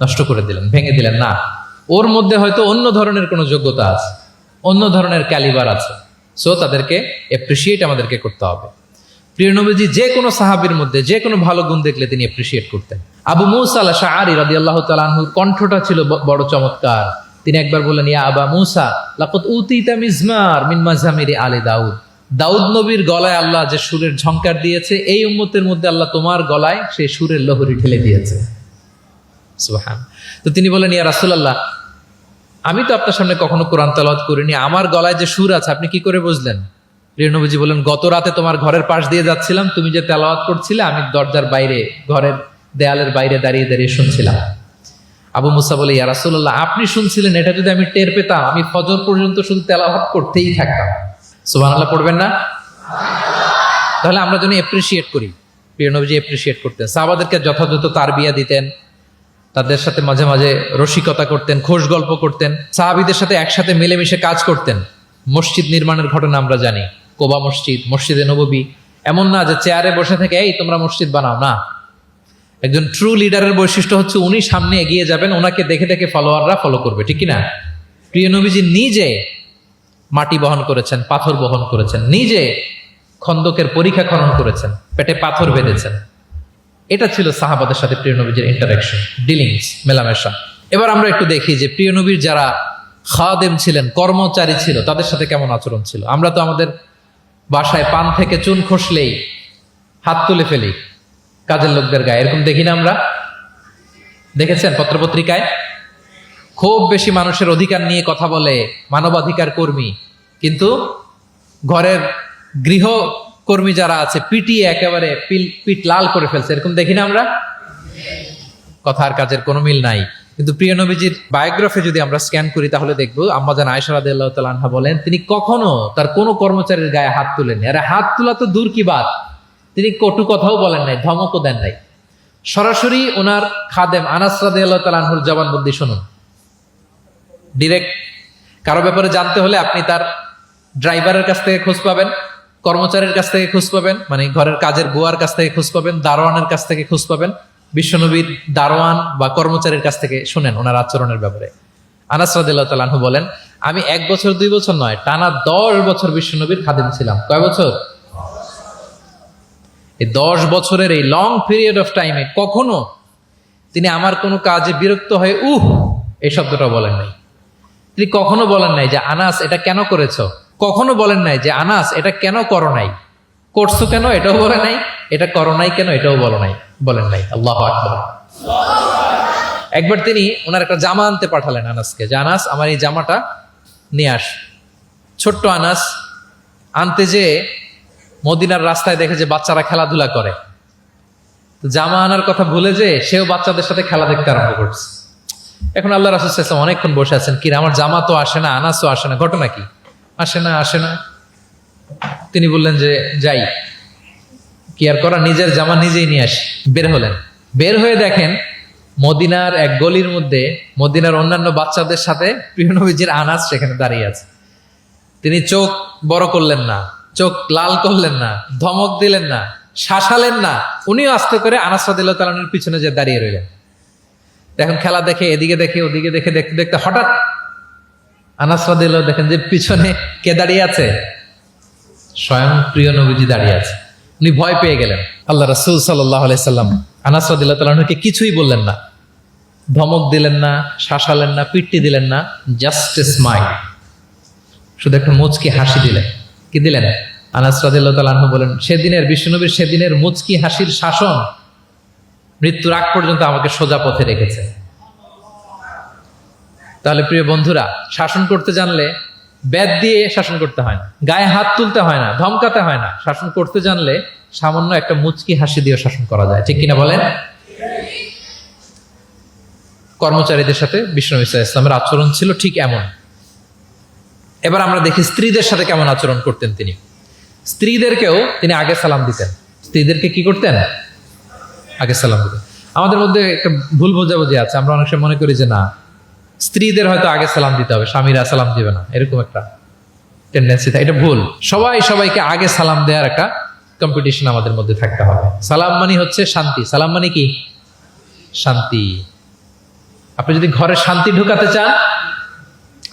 নষ্ট করে দিলেন, ভেঙে দিলেন। না, ওর মধ্যে হয়তো অন্য ধরনের কোনো যোগ্যতা আছে, অন্য ধরনের ক্যালিবার আছে। সো তাদেরকে অ্যাপ্রিশিয়েট আমাদেরকে করতে হবে। প্রিয় নবীজি যে কোনো সাহাবীর মধ্যে যে কোনো ভালো গুণ দেখলে তিনি অ্যাপ্রিশিয়েট করতেন। আবু মুসা আল আশআরী রাদিয়াল্লাহু তাআলা আনহুর কণ্ঠটা ছিল বড় চমৎকার। তিনি একবার বললেন, ইয়া আবা মুসা লাকাদ উতিতা মিজমার মিন মাজামিরি আলি দাউদ। দাউদ নবীর গলায় আল্লাহ যে সুরের ঝংকার দিয়েছে, এই উম্মতের মধ্যে আল্লাহ তোমার গলায় সেই সুরের লহরী ঠেলে দিয়েছে। সুবহান। তো তিনি বলেন, ইয়া রাসূলুল্লাহ, আমি তো আপনার সামনে কখনো কোরআন তেলাওয়াত করিনি, আমার গলায় যে সুর আছে আপনি কি করে বুঝলেন? প্রিয় নবীজি বলেন, গত রাতে তোমার ঘরের পাশ দিয়ে যাচ্ছিলাম, তুমি যে তেলাওয়াত করছিলে আমি দরজার বাইরে, ঘরের দেয়ালের বাইরে দাঁড়িয়ে দাঁড়িয়ে শুনছিলাম। আবু মুসা বলে, ইয়া রাসূলুল্লাহ, আপনি শুনছিলেন, এটা যদি আমি টের পেতাম আমি ফজর পর্যন্ত শুধু তেলাওয়াত করতেই থাকতাম। সুবহানাল্লাহ পড়বেন না? তাহলে আমরা যেন এপ্রিসিয়েট করি। প্রিয় নবীজি এপ্রিসিয়েট করতেন, সাহাবাদেরকে যথাযথ তারবিয়া দিতেন, তাদের সাথে মাঝে মাঝে রসিকতা করতেন, খোশ গল্প করতেন, সাহাবীদের সাথে একসাথে মিলেমিশে কাজ করতেন। মসজিদ নির্মাণের ঘটনা আমরা জানি, কোবা মসজিদ, মসজিদে নববী। এমন না যে চেয়ারে বসে থেকে এই তোমরা মসজিদ বানাও, না। একজন ট্রু লিডারের বৈশিষ্ট্য হচ্ছে উনি সামনে এগিয়ে যাবেন, ওনাকে দেখে দেখে ফলোয়াররা ফলো করবে, ঠিক কিনা? প্রিয় নবীজি নিজে মাটি বহন করেছেন, পাথর বহন করেছেন, নিজে খন্দকের পরীক্ষা খনন করেছেন, পেটে পাথর বেঁধেছেন। এটা ছিল সাহাবাদের সাথে প্রিয় নবীজির ইন্টারাকশন, ডিলিংস, মেলামেশা। এবার আমরা একটু দেখি যে প্রিয় নবীর যারা খাদেম ছিলেন, কর্মচারী ছিল, তাদের সাথে কেমন আচরণ ছিল। আমরা তো আমাদের বাসায় পান থেকে চুন খসলেই হাত তুলে ফেলি কাজের লোকদের গায়ে, এরকম দেখি না আমরা? দেখেছেন পত্রপত্রিকায়? খুব বেশি মানুষের অধিকার নিয়ে কথা বলে, মানবাধিকার কর্মী, কিন্তু ঘরের গৃহকর্মী যারা আছে পিটিয়ে একেবারে পিঠ লাল করে ফেলছে, এরকম দেখি না আমরা? কথার কাজের কোনো মিল নাই। কিন্তু প্রিয় নবীজির বায়োগ্রাফি যদি আমরা স্ক্যান করি তাহলে দেখবো আম্মাজান আয়েশা রাদিয়াল্লাহু তাআলা আনহা বলেন, তিনি কখনো তার কোনো কর্মচারীর গায়ে হাত তুলেননি। আরে হাত তোলা তো দূর কি বাত, তিনি কটু কথাও বলেন নাই, ধমকও দেন নাই। সরাসরি ওনার খাদেম আনাস রাদিয়াল্লাহু তাআলা আনহুর জবানবন্দি শুনুন। ডিরেক্ট কারো ব্যাপারে জানতে হলে আপনি তার ড্রাইভারের কাছ থেকে খোঁজ পাবেন, কর্মচারীর কাছ থেকে খোঁজ পাবেন, মানে ঘরের কাজের বুয়ার কাছ থেকে খোঁজ পাবেন, দারোয়ানের কাছ থেকে খোঁজ পাবেন। বিশ্বনবীর দারোয়ান বা কর্মচারীর কাছ থেকে শুনেন ওনার আচরণের ব্যাপারে। আনাস রাদিয়াল্লাহু তাআলা আনহু বলেন, আমি 1 বছর 2 বছর নয়, টানা 10 বছর বিশ্বনবীর খাদেম ছিলাম। কয় বছর? এই 10 বছরের এই লং পিরিয়ড অফ টাইমে কখনো তিনি আমার কোনো কাজে বিরক্ত হয়ে এই শব্দটা বলেন নাই। তিনি কখনো বলেন নাই যে আনাস এটা কেন করেছো, কখনো বলেন নাই যে আনাস এটা কেন করো নাই, করছো কেন এটাও বলে নাই, এটা করো নাই কেন এটাও বলেন নাই। আল্লাহু আকবার। একবার তিনি ওনার একটা জামা আনতে পাঠালেন আনাসকে, যে আনাস আমার এই জামাটা নিয়ে আস। ছোট্ট আনাস আনতে যে মদিনার রাস্তায় দেখে যে বাচ্চারা খেলাধুলা করে, তো জামা আনার কথা ভুলে যে সেও বাচ্চাদের সাথে খেলা দেখতে আরম্ভ করছে। এখন আল্লাহ রাসূল সাল্লাল্লাহু আলাইহি ওয়াসাল্লাম অনেকক্ষণ বসে আছেন, কি আমার জামা তো আসে না, আনাসও আসে না, ঘটনা কি? আসে না। তিনি বললেন যে যাই, কি আর করা, নিজের জামা নিজেই নিয়ে আসি। বের হলেন, বের হয়ে দেখেন মদিনার এক গলির মধ্যে মদিনার অন্যান্য বাচ্চাদের সাথে প্রিয় নবীজির আনাস সেখানে দাঁড়িয়ে আছে। তিনি চোখ বড় করলেন না, চোখ লাল করলেন না, ধমক দিলেন না, শাসালেন না, উনিও আস্তে করে আনাস রাদিয়াল্লাহু তাআলা আনহুর পিছনে যে দাঁড়িয়ে রইলেন। এখন খেলা দেখে এদিকে দেখে ওদিকে দেখে দেখতে দেখতে হঠাৎ আনাস রাদিয়াল্লাহু দেখেন যে পিছনে কে দাঁড়িয়ে আছে? স্বয়ং প্রিয় নবীজি দাঁড়িয়ে আছে। উনি ভয় পেয়ে গেলেন। আল্লাহ রাসূল সাল্লাল্লাহু আলাইহি সাল্লাম আনাস রাদিয়াল্লাহু তাআলা আনহুকে কিছুই বললেন না, ধমক দিলেন না, শাসালেন না, পিট্টি দিলেন না, জাস্ট এ স্মাইল, শুধু একটা মুচকি হাসি দিলেন। কি দিলেন? আনাস রাদিয়াল্লাহু তাআলা আনহু বলেন, সেদিনের বিশ্বনবীর সেদিনের মুচকি হাসির শাসন মৃত্যুর আগ পর্যন্ত আমাকে সোজা পথে রেখেছে। তাহলে প্রিয় বন্ধুরা, শাসন করতে জানলে বেদ দিয়ে শাসন করতে হয় না, গায়ে হাত তুলতে হয় না, ধমকাতে হয় না। শাসন করতে জানলে সামান্য একটা মুচকি হাসি দিয়ে শাসন করা যায়, ঠিক কিনা বলেন? কর্মচারীদের সাথে বিশ্বনবী সাল্লাল্লাহু আলাইহি ওয়াসাল্লামের আচরণ ছিল ঠিক এমন। এবার আমরা দেখি স্ত্রীদের সাথে কেমন আচরণ করতেন তিনি। স্ত্রীদেরকেও তিনি আগে সালাম দিতেন। স্ত্রীদেরকে কি করতেন? আগে সালাম দিতেন। আমাদের মধ্যে একটা ভুল বোঝাবুঝি আছে, আমরা অনেক সময় মনে করি যে না, স্ত্রীদের হয়তো আগে সালাম দিতে হবে, স্বামীরা সালাম দিবে না, এরকম একটা টেন্ডেন্সি থাকে। এটা ভুল। সবাইকে আগে সালাম দেওয়ার একটা কম্পিটিশন আমাদের মধ্যে থাকতে হবে। সালাম মানে হচ্ছে শান্তি। সালাম মানে কি? শান্তি। আপনি যদি ঘরে শান্তি ঢুকাতে চান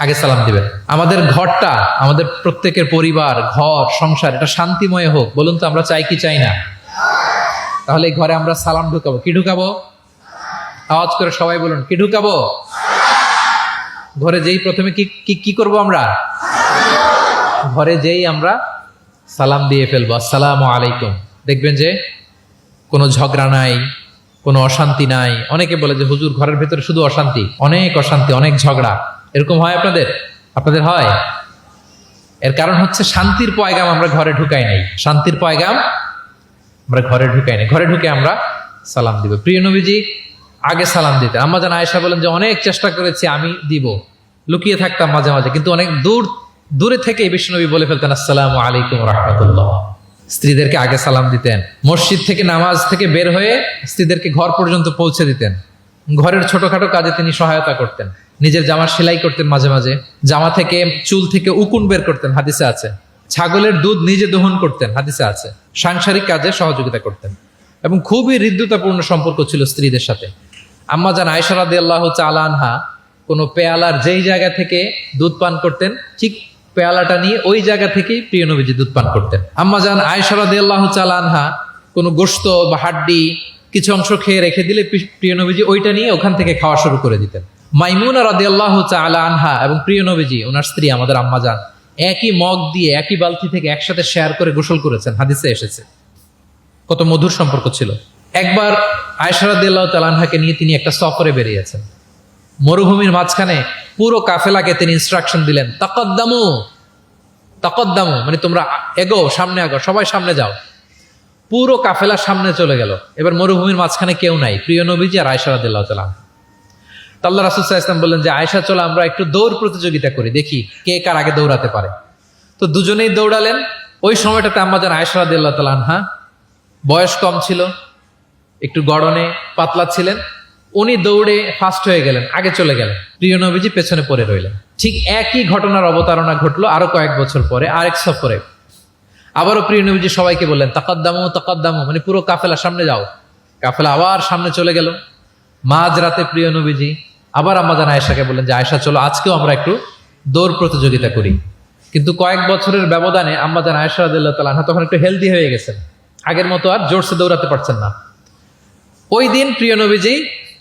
আগে সালাম দিবেন। আমাদের ঘরটা, আমাদের প্রত্যেকের পরিবার, ঘর, সংসার, এটা শান্তিময় হোক। বলুন তো আমরা চাই কি চাই না? তাহলে এই ঘরে আমরা সালাম ঢুকাবো। কি ঢুকাবো? আওয়াজ করে সবাই বলুন, কি ঢুকাবো? ঘরে যেই প্রথমে কি করব আমরা? ঘরে যেই আমরা সালাম দিয়ে ফেলবো, আসসালামু আলাইকুম। দেখবেন যে কোনো ঝগড়া নাই, কোনো অশান্তি নাই। অনেকে বলে যে হুজুর ঘরের ভেতরে শুধু অশান্তি, অনেক অশান্তি, অনেক ঝগড়া। এরকম হয় আপনাদের? আপনাদের হয়? এর কারণ হচ্ছে শান্তির পয়গাম আমরা ঘরে ঢুকাই নাই। শান্তির পয়গাম আমরা ঘরে ঢুকাই নাই। ঘরে ঢুকে আমরা সালাম দিব। প্রিয় নবীজি আগে সালাম দিতেন। আম্মা জান আয়েশা বলেন যে অনেক চেষ্টা করেছি আমি দিব, লুকিয়ে থাকতাম মাঝে মাঝে, কিন্তু অনেক দূরে থেকে বিশ্বনবী বলে ফেলতেন আসসালামু আলাইকুম রাহমাতুল্লাহ। স্ত্রীদেরকে আগে সালাম দিতেন। মসজিদ থেকে নামাজ থেকে বের হয়ে স্ত্রীদেরকে ঘর পর্যন্ত পৌঁছে দিতেন। ঘরের ছোটখাটো কাজে তিনি সহায়তা করতেন। নিজের জামা সেলাই করতেন, মাঝে মাঝে জামা থেকে চুল থেকে উকুন বের করতেন, হাদিসে আছে। ছাগলের দুধ নিজে দহন করতেন, হাদিসে আছে। সাংসারিক কাজে সহযোগিতা করতেন এবং খুবই হৃদ্যতাপূর্ণ সম্পর্ক ছিল স্ত্রীদের সাথে। আম্মা জান আয়েশা রাদিয়াল্লাহু তাআলা আনহা কোনো পেয়ালার যেই জায়গা থেকে দুধ পান করতেন, ঠিক পেয়ালাটা নিয়ে ওই জায়গা থেকেই প্রিয় নবীজি দুধ পান করতেন। আম্মা জান আয়েশা রাদিয়াল্লাহু তাআলা আনহা কোনো গোশত বা হাড্ডি কিছু অংশ খেয়ে রেখে দিলে প্রিয় নবীজি ওইটা নিয়ে ওখান থেকে খাওয়া শুরু করে দিতেন। মাইমুনা রাদিয়াল্লাহু তাআলা আনহা এবং প্রিয় নবীজি, ওনার স্ত্রী আমাদের আম্মা জান, একই মগ দিয়ে একই বালতি থেকে একসাথে শেয়ার করে গোসল করেছেন, হাদিসে এসেছে। কত মধুর সম্পর্ক ছিল। একবার আয়েশা রাদিয়াল্লাহু তাআলা আনহাকে নিয়ে তিনি একটা সফরে বেরিয়েছেন। মরুভূমির মাঝখানে পুরো কাফেলাকে তিনি ইনস্ট্রাকশন দিলেন, তাকাদ্দামু তাকাদ্দামু, মানে তোমরা এগো, সামনে আগো, সবাই সামনে যাও। পুরো কাফেলা সামনে চলে গেল। এবার মরুভূমির মাঝখানে কেউ নাই, প্রিয় নবীজি আর আয়েশা রাদিয়াল্লাহু তাআলা। আল্লাহ রাসূল সাল্লাল্লাহু আলাইহি ওয়াসাল্লাম বললেন যে আয়েশা, চলো আমরা একটু দৌড় প্রতিযোগিতা করি, দেখি কে কার আগে দৌড়াতে পারে। তো দুজনেই দৌড়ালেন। ওই সময়টাতে আম্মা জান আয়েশা রাদিয়াল্লাহু তাআলা আনহা বয়স কম ছিল, একটু গড়নে পাতলা ছিলেন। উনি দৌড়ে ফাস্ট হয়ে গেলেন, আগে চলে গেলেন। প্রিয় নবীজি পেছনে পড়ে রইলেন। ঠিক একই ঘটনার অবতারণা ঘটলো আরো কয়েক বছর পরে আরেক সফরে। আবারও প্রিয় নবীজি সবাইকে বললেন তাকাদ্দামু তাকাদ্দামু, মানে পুরো কাফেলা সামনে যাও। কাফেলা আবার সামনে চলে গেল। মাঝরাতে প্রিয় নবীজি আবার আম্মা জান আয়েশাকে বললেন যে আয়েশা, চলো আজকেও আমরা একটু দৌড় প্রতিযোগিতা করি। কিন্তু কয়েক বছরের ব্যবধানে আম্মা জান আয়েশা রাদিয়াল্লাহু তাআলা আনহা তখন একটু হেলদি হয়ে গেছেন, আগের মতো আর জোরসে দৌড়াতে পারছেন না। ওই দিন প্রিয় নবীজি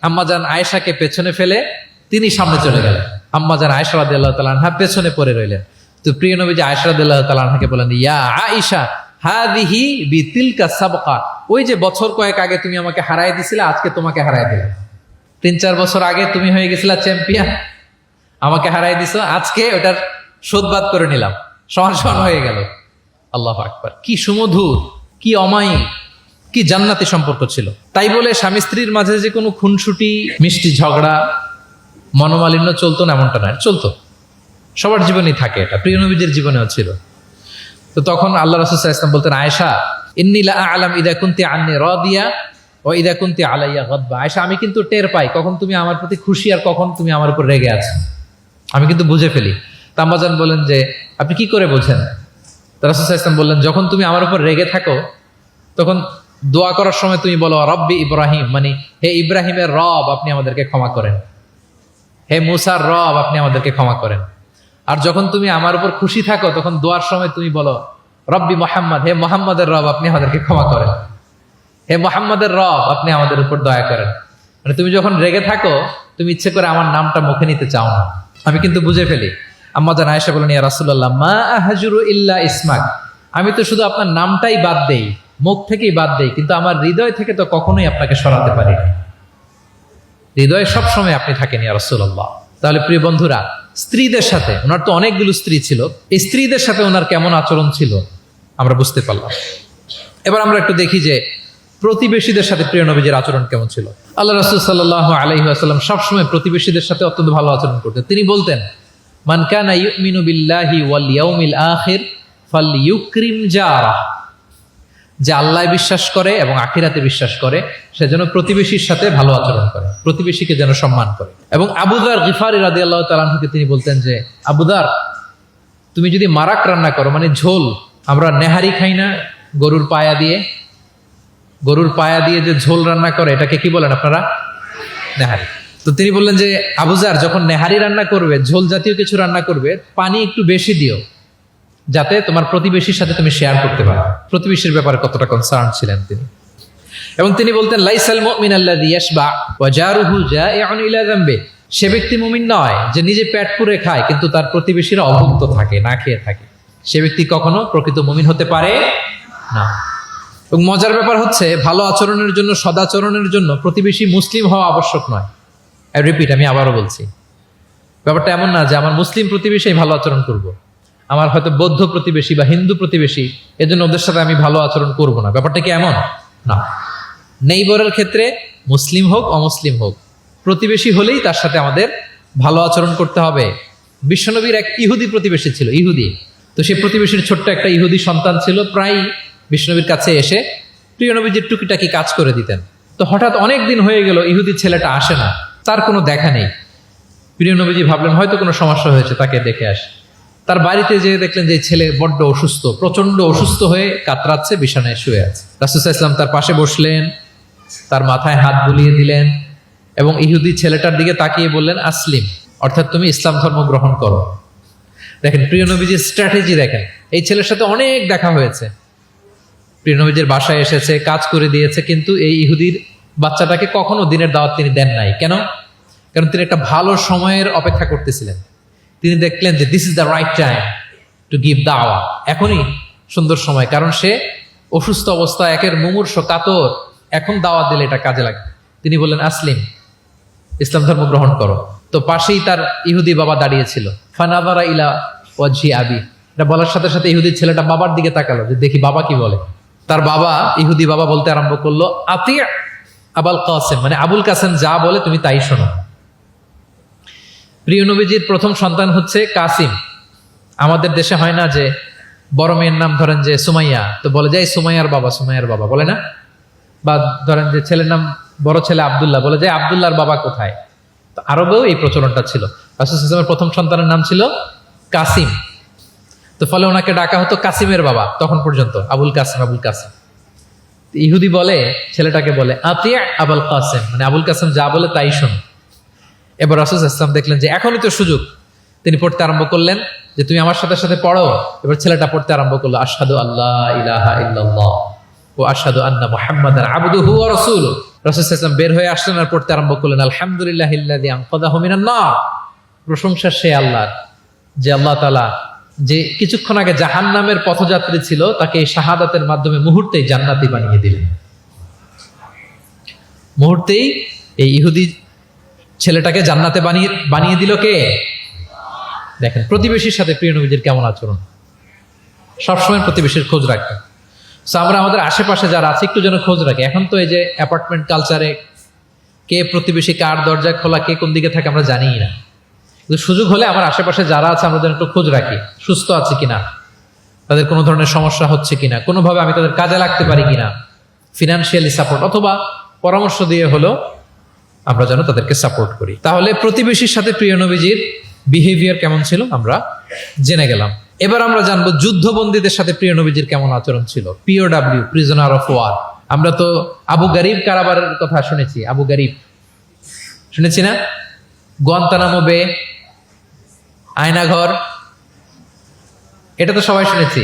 আম্মা জান আয়েশাকে পেছনে ফেলে তিনি সামনে চলে গেলেন। আম্মা জান আয়েশা রাদিয়াল্লাহু তাআলা আনহা পেছনে পড়ে রইলেন। তো প্রিয় নবীজি আয়েশা রাদিয়াল্লাহু তাআলা আনহাকে বলেন, ইয়া আয়েশা হাদিহি বিতিলকা সাবকা, ওই যে বছর কয়েক আগে তুমি আমাকে হারায় দিছিলে, আজকে তোমাকে হারায় দিলাম। 3-4 বছর আগে তুমি হয়ে গেছিলা চ্যাম্পিয়ন, আমাকে হারাই দিছো, আজকে ওটার শোধবাদ করে নিলাম, সমান সমান হয়ে গেল। আল্লাহু আকবার! কি সুমধুর, কি অমায়িক, কি জান্নাতি সম্পর্ক ছিল। তাই বলে স্বামী স্ত্রীর মাঝে যে কোনো খুনসুটি, মিষ্টি ঝগড়া, মনোমালিন্য চলতো না এমনটা নয়, চলতো। সবার জীবনেই থাকে এটা, প্রিয় নবীজির জীবনেও ছিল। তো তখন আল্লাহ রাসূল সাল্লাল্লাহু আলাইহি ওয়াসাল্লাম বলতেন, আয়েশা ইন্নী লা আ'লাম ইযা কুনতি আন্নী রাদিয়া ওয়া ইযা কুনতি আলাইয়া গাদবা। আয়েশা, আমি কিন্তু টের পাই কখন তুমি আমার প্রতি খুশি আর কখন তুমি আমার উপর রেগে আছো, আমি কিন্তু বুঝে ফেলি। আম্মা জান বলেন যে আপনি কি করে বোঝেন? রাসূল সাল্লাল্লাহু আলাইহি ওয়াসাল্লাম বললেন, যখন তুমি আমার উপর রেগে থাকো তখন দোয়া করার সময় তুমি বলো রব্বি ইব্রাহিম, মানে হে ইব্রাহিমের রব আপনি আমাদেরকে ক্ষমা করেন, হে মুসার রব আপনি আমাদেরকে ক্ষমা করেন। আর যখন তুমি আমার উপর খুশি থাকো তখন দোয়ার সময় তুমি বলো রব্বি মুহাম্মদ, হে মুহাম্মাদের রব আপনি আমাদেরকে ক্ষমা করেন, হে মুহাম্মাদের রব আপনি আমাদের উপর দয়া করেন। মানে তুমি যখন রেগে থাকো তুমি ইচ্ছে করে আমার নামটা মুখে নিতে চাও না, আমি কিন্তু বুঝে ফেলি। আম্মা জান আয়েশা বলেন, ইয়া রাসূলুল্লাহ মা আহজুরু ইল্লা ইসমাক, আমি তো শুধু আপনার নামটাই বাদ দেই, মুখ থেকেই বাদ দেই, কিন্তু আমার হৃদয় থেকে তো কখনোই আপনাকে সরাতে পারি না। হৃদয়ে সবসময় আপনি থাকেন ইয়া রাসূলুল্লাহ। তাহলে প্রিয় বন্ধুরা, স্ত্রীদের সাথে, ওনার তো অনেকগুলো স্ত্রী ছিল, এই স্ত্রীদের সাথে ওনার কেমন আচরণ ছিল আমরা বুঝতে পারলাম। এবার আমরা একটু দেখি যে প্রতিবেশীদের সাথে প্রিয় নবীজির আচরণ কেমন ছিল। আল্লাহ রাসূল সাল্লাল্লাহু আলাইহি ওয়াসাল্লাম সবসময় প্রতিবেশীদের সাথে অত্যন্ত ভালো আচরণ করতেন। তিনি বলতেন, মান কানা ইউমিনু বিল্লাহি ওয়াল ইয়াউমিল আখির ফালইউকরিম জারাহ, যে আল্লাহ বিশ্বাস করে এবং আখিরাতে বিশ্বাস করে সে যেন প্রতিবেশীর সাথে ভালো আচরণ করে, প্রতিবেশীকে যেন সম্মান করে। এবং আবু যার গিফারি রাদিয়াল্লাহু তাআলা আনহুকে তিনি বলতেন যে আবু যার, তুমি যদি মারাক রান্না করো, মানে ঝোল, আমরা নেহারি খাই না গরুর পায়া দিয়ে, গরুর পায়া দিয়ে যে ঝোল রান্না করে এটাকে কি বলেন আপনারা? নেহারি। তো তিনি বললেন যে আবু যার, যখন নেহারি রান্না করবে, ঝোল জাতীয় কিছু রান্না করবে, পানি একটু বেশি দিও যাতে তোমার প্রতিবেশীর সাথে তুমি শেয়ার করতে পারো। প্রতিবেশীর ব্যাপারে কতটা কনসার্ন ছিলেন তিনি। এবং তিনি বলতেন লাইসাল মুমিন আল্লাযী ইয়াশবা ওয়া জারুহু জাইউন ইলা যামবি, সে ব্যক্তি মুমিন নয় যে নিজে পেট পুরে খায় কিন্তু তার প্রতিবেশীরা অভুক্ত থাকে, না খেয়ে থাকে, সে ব্যক্তি কখনো প্রকৃত মুমিন হতে পারে না। এবং মজার ব্যাপার হচ্ছে, ভালো আচরণের জন্য, সদাচরণের জন্য প্রতিবেশী মুসলিম হওয়া আবশ্যক নয়। রিপিট, আমি আবারও বলছি, ব্যাপারটা এমন না যে আমার মুসলিম প্রতিবেশী ভালো আচরণ করব। আমার হয়তো বৌদ্ধ প্রতিবেশী বা হিন্দু প্রতিবেশী, এজন্য ওদের সাথে আমি ভালো আচরণ করব না। ব্যাপারটা কি এমন না? নেইবরের ক্ষেত্রে মুসলিম হোক অমুসলিম হোক, প্রতিবেশী হলেই তার সাথে আমাদের ভালো আচরণ করতে হবে। বিশ্বনবীর এক ইহুদি প্রতিবেশী ছিল, ইহুদি। তো সেই প্রতিবেশীর ছোট্ট একটা ইহুদি সন্তান ছিল, প্রায় বিশ্বনবীর কাছে এসে প্রিয় নবীজির টুকিটাকি কাজ করে দিতেন। তো হঠাৎ অনেক দিন হয়ে গেল ইহুদি ছেলেটা আসে না, তার কোনো দেখা নেই। প্রিয় নবীজি ভাবলেন হয়তো কোনো সমস্যা হয়েছে, তাকে দেখে আসে। তার বাড়িতে যেয়ে দেখলেন যে ছেলে বড্ড অসুস্থ, প্রচন্ড অসুস্থ হয়ে কাতরাচ্ছে, বিছানায় শুয়ে আছে। রাসূল সাল্লাল্লাহু আলাইহি ওয়াসাল্লাম তার পাশে বসলেন, তার মাথায় হাত বুলিয়ে দিলেন এবং ইহুদি ছেলেটার দিকে তাকিয়ে বললেন, আসলিম, অর্থাৎ তুমি ইসলাম ধর্ম গ্রহণ করো। দেখেন প্রিয় নবীজির স্ট্র্যাটেজি দেখেন। এই ছেলের সাথে অনেক দেখা হয়েছে, প্রিয় নবীজির বাসায় এসেছে, কাজ করে দিয়েছে, কিন্তু এই ইহুদির বাচ্চাটাকে কখনো দিনের দাওয়াত তিনি দেন নাই। কেন? কারণ তিনি একটা ভালো সময়ের অপেক্ষা করতেছিলেন। তিনি দেখলেন যে this is the right time to give দাওয়া, এখনই সুন্দর সময়, কারণ সে অসুস্থ অবস্থা, একের মুমূর্ষ কাতর, এখন দাওয়াত দিলে এটা কাজে লাগবে। তিনি বললেন, আসলিম, ইসলাম ধর্ম গ্রহণ করো। তো পাশেই তার ইহুদি বাবা দাঁড়িয়েছিল। ফানাযারা ইলা ওয়াজহি আবি, এটা বলার সাথে সাথে ইহুদি ছেলেটা বাবার দিকে তাকালো যে দেখি বাবা কি বলে। তার বাবা, ইহুদি বাবা বলতে আরম্ভ করলো, আতি আবুল কাসেম, মানে আবুল কাসেম যা বলে তুমি তাই শোনো। প্রিয় নবীজির প্রথম সন্তান হচ্ছে কাসিম। আমাদের দেশে হয় না যে বড় মেয়ের নাম ধরেন যে সুমাইয়া, তো বলে যায় সুমাইয়ার বাবা, সুমাইয়ার বাবা বলে না? বা ধরেন যে ছেলের নাম, বড় ছেলে আব্দুল্লাহ, বলে যায় আব্দুল্লাহর বাবা কোথায়? তো আরবেও এই প্রচলনটা ছিল। রাসূল সাল্লাল্লাহু আলাইহি ওয়াসাল্লামের প্রথম সন্তানের নাম ছিল কাসিম, তো ফলে ওনাকে ডাকা হতো কাসিমের বাবা তখন পর্যন্ত, আবুল কাসেম, আবুল কাসেম। ইহুদি বলে, ছেলেটাকে বলে আতি আবুল কাসেম, মানে আবুল কাসেম যা বলে তাই শোনো। এবার রাসূল সাল্লাল্লাহু আলাইহি ওয়াসাল্লাম দেখলেন যে এখনই তো সুযোগ, তিনি পড়তে আরম্ভ করলেন যে তুমি আমার সাথে সাথে পড়ো। এবার ছেলেটা পড়তে আরম্ভ করলো, আশহাদু আল্লাহ ইলাহা ইল্লাল্লাহ ওয়া আশহাদু আন্না মুহাম্মাদান আবদুহু ওয়া রাসূলুহু। রাসূল সাল্লাল্লাহু আলাইহি ওয়াসাল্লাম বের হয়ে আসলেন আর পড়তে আরম্ভ করলেন, আলহামদুলিল্লাহিল্লাযী আনকাযাহু মিনান নার, প্রশংসা সে আল্লাহর যে আল্লাহ তাআলা যে কিছুক্ষণ আগে জাহান্নামের পথযাত্রী ছিল তাকে এই শাহাদাতের মাধ্যমে মুহূর্তেই জান্নাতি বানিয়ে দিলেন। মুহূর্তেই এই ইহুদি ছেলেটাকে জান্নাতে বানিয়ে দিল কে? দেখেন প্রতিবেশীর সাথে প্রিয় নবীজির কেমন আচরণ, সবসময় প্রতিবেশীর খোঁজ রাখবেন। সো আমরা আমাদের আশেপাশে যারা আছে একটু যেন খোঁজ রাখি। এখন তো এই যে অ্যাপার্টমেন্ট কালচারে কে প্রতিবেশী কার দরজা খোলা, কে কোন দিকে থাকে আমরা জানিই না। কিন্তু সুযোগ হলে আমার আশেপাশে যারা আছে আমরা যেন একটু খোঁজ রাখি, সুস্থ আছে কিনা, তাদের কোনো ধরনের সমস্যা হচ্ছে কিনা, কোনোভাবে আমি তাদের কাজে লাগতে পারি কিনা, ফিনান্সিয়ালি সাপোর্ট অথবা পরামর্শ দিয়ে হলো আমরা যেন তাদেরকে সাপোর্ট করি। তাহলে প্রতিবেশীর সাথে প্রিয় নবীজির বিহেভিয়ার কেমন ছিল আমরা জেনে গেলাম। এবার আমরা জানবো যুদ্ধবন্দীদের সাথে প্রিয় নবীজির কেমন আচরণ ছিল। POW, prisoner of war. আমরা তো আবু গারিব কারাবারের কথা শুনেছি, আবু গারিব শুনেছি না? গুয়ান্তানামো বে, আয়নাঘর, এটা তো সবাই শুনেছি।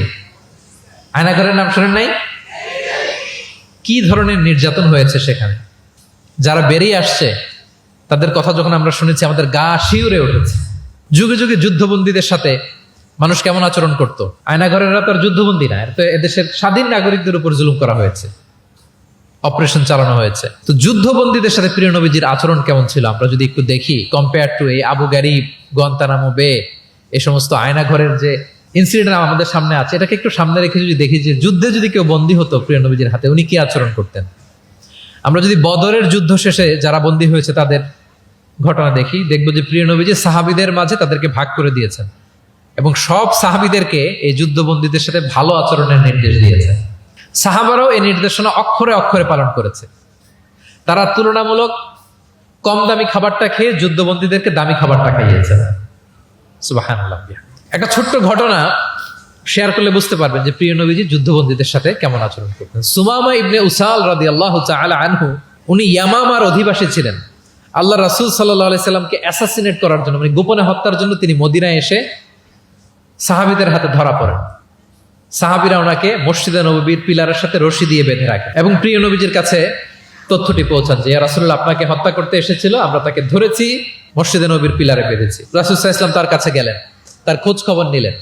আয়নাঘরের নাম শুনেন নাই? কি ধরনের নির্যাতন হয়েছে সেখানে, যারা বেরিয়ে আসছে তাদের কথা যখন আমরা শুনেছি আমাদের গা শিউরে উঠেছে। যুগে যুগে যুদ্ধবন্দীদের সাথে মানুষ কেমন আচরণ করতো। আয়নাঘরেরা তো আর যুদ্ধবন্দী না, তো এদেশের স্বাধীন নাগরিকদের উপর জুলুম করা হয়েছে, অপারেশন চালানো হয়েছে। তো যুদ্ধবন্দীদের সাথে প্রিয় নবীজির আচরণ কেমন ছিল আমরা যদি একটু দেখি, কম্পেয়ার টু এই আবু গারিব, গুয়ান্তানামো বে, এই সমস্ত আয়নাঘরের যে ইনসিডেন্ট আমাদের সামনে আছে, এটাকে একটু সামনে রেখে যদি দেখি যে যুদ্ধে যদি কেউ বন্দী হতো প্রিয় নবীজির হাতে, উনি কি আচরণ করতেন। আমরা যদি বদরের যুদ্ধ শেষে যারা বন্দী হয়েছে তাদের ঘটনা দেখি, দেখবো যে প্রিয় নবীজি সাহাবীদের মাঝে তাদেরকে ভাগ করে দিয়েছেন এবং সব সাহাবীদেরকে এই যুদ্ধবন্দীদের সাথে ভালো আচরণের নির্দেশ দিয়েছেন। সাহাবারাও এই নির্দেশনা অক্ষরে অক্ষরে পালন করেছে। তারা তুলনামূলক কম দামি খাবারটা খেয়ে যুদ্ধবন্দীদেরকে দামি খাবারটা খাইয়েছে। সুবহানাল্লাহ। একটা ছোট্ট ঘটনা শেয়ার করলে বুঝতে পারবেন যে প্রিয় নবীজি যুদ্ধবন্দীদের সাথে কেমন আচরণ করতেন। সুমামা ইবনে উসাল রাদিয়াল্লাহু তাআলা আনহু, উনি ইয়ামামার অধিবাসী ছিলেন। আল্লাহ রাসূল সাল্লাল্লাহু আলাইহি সাল্লামকে অ্যাসাসিনেট করার জন্য, মানে গোপনে হত্যার জন্য তিনি মদিনায় এসে সাহাবীদের হাতে ধরা পড়েন। সাহাবীরা ওনাকে মসজিদে নববীর পিলারের সাথে রশি দিয়ে বেঁধে রাখে এবং প্রিয় নবীজির কাছে তথ্যটি পৌঁছান যে ইয়া রাসূলুল্লাহ আপনাকে হত্যা করতে এসেছিল, আমরা তাকে ধরেছি, মসজিদে নববীর পিলারে বেঁধেছি। রাসূল সাল্লাল্লাহু আলাইহি ওয়াসাল্লাম তার কাছে গেলেন, তার খোঁজ খবর নিলেন,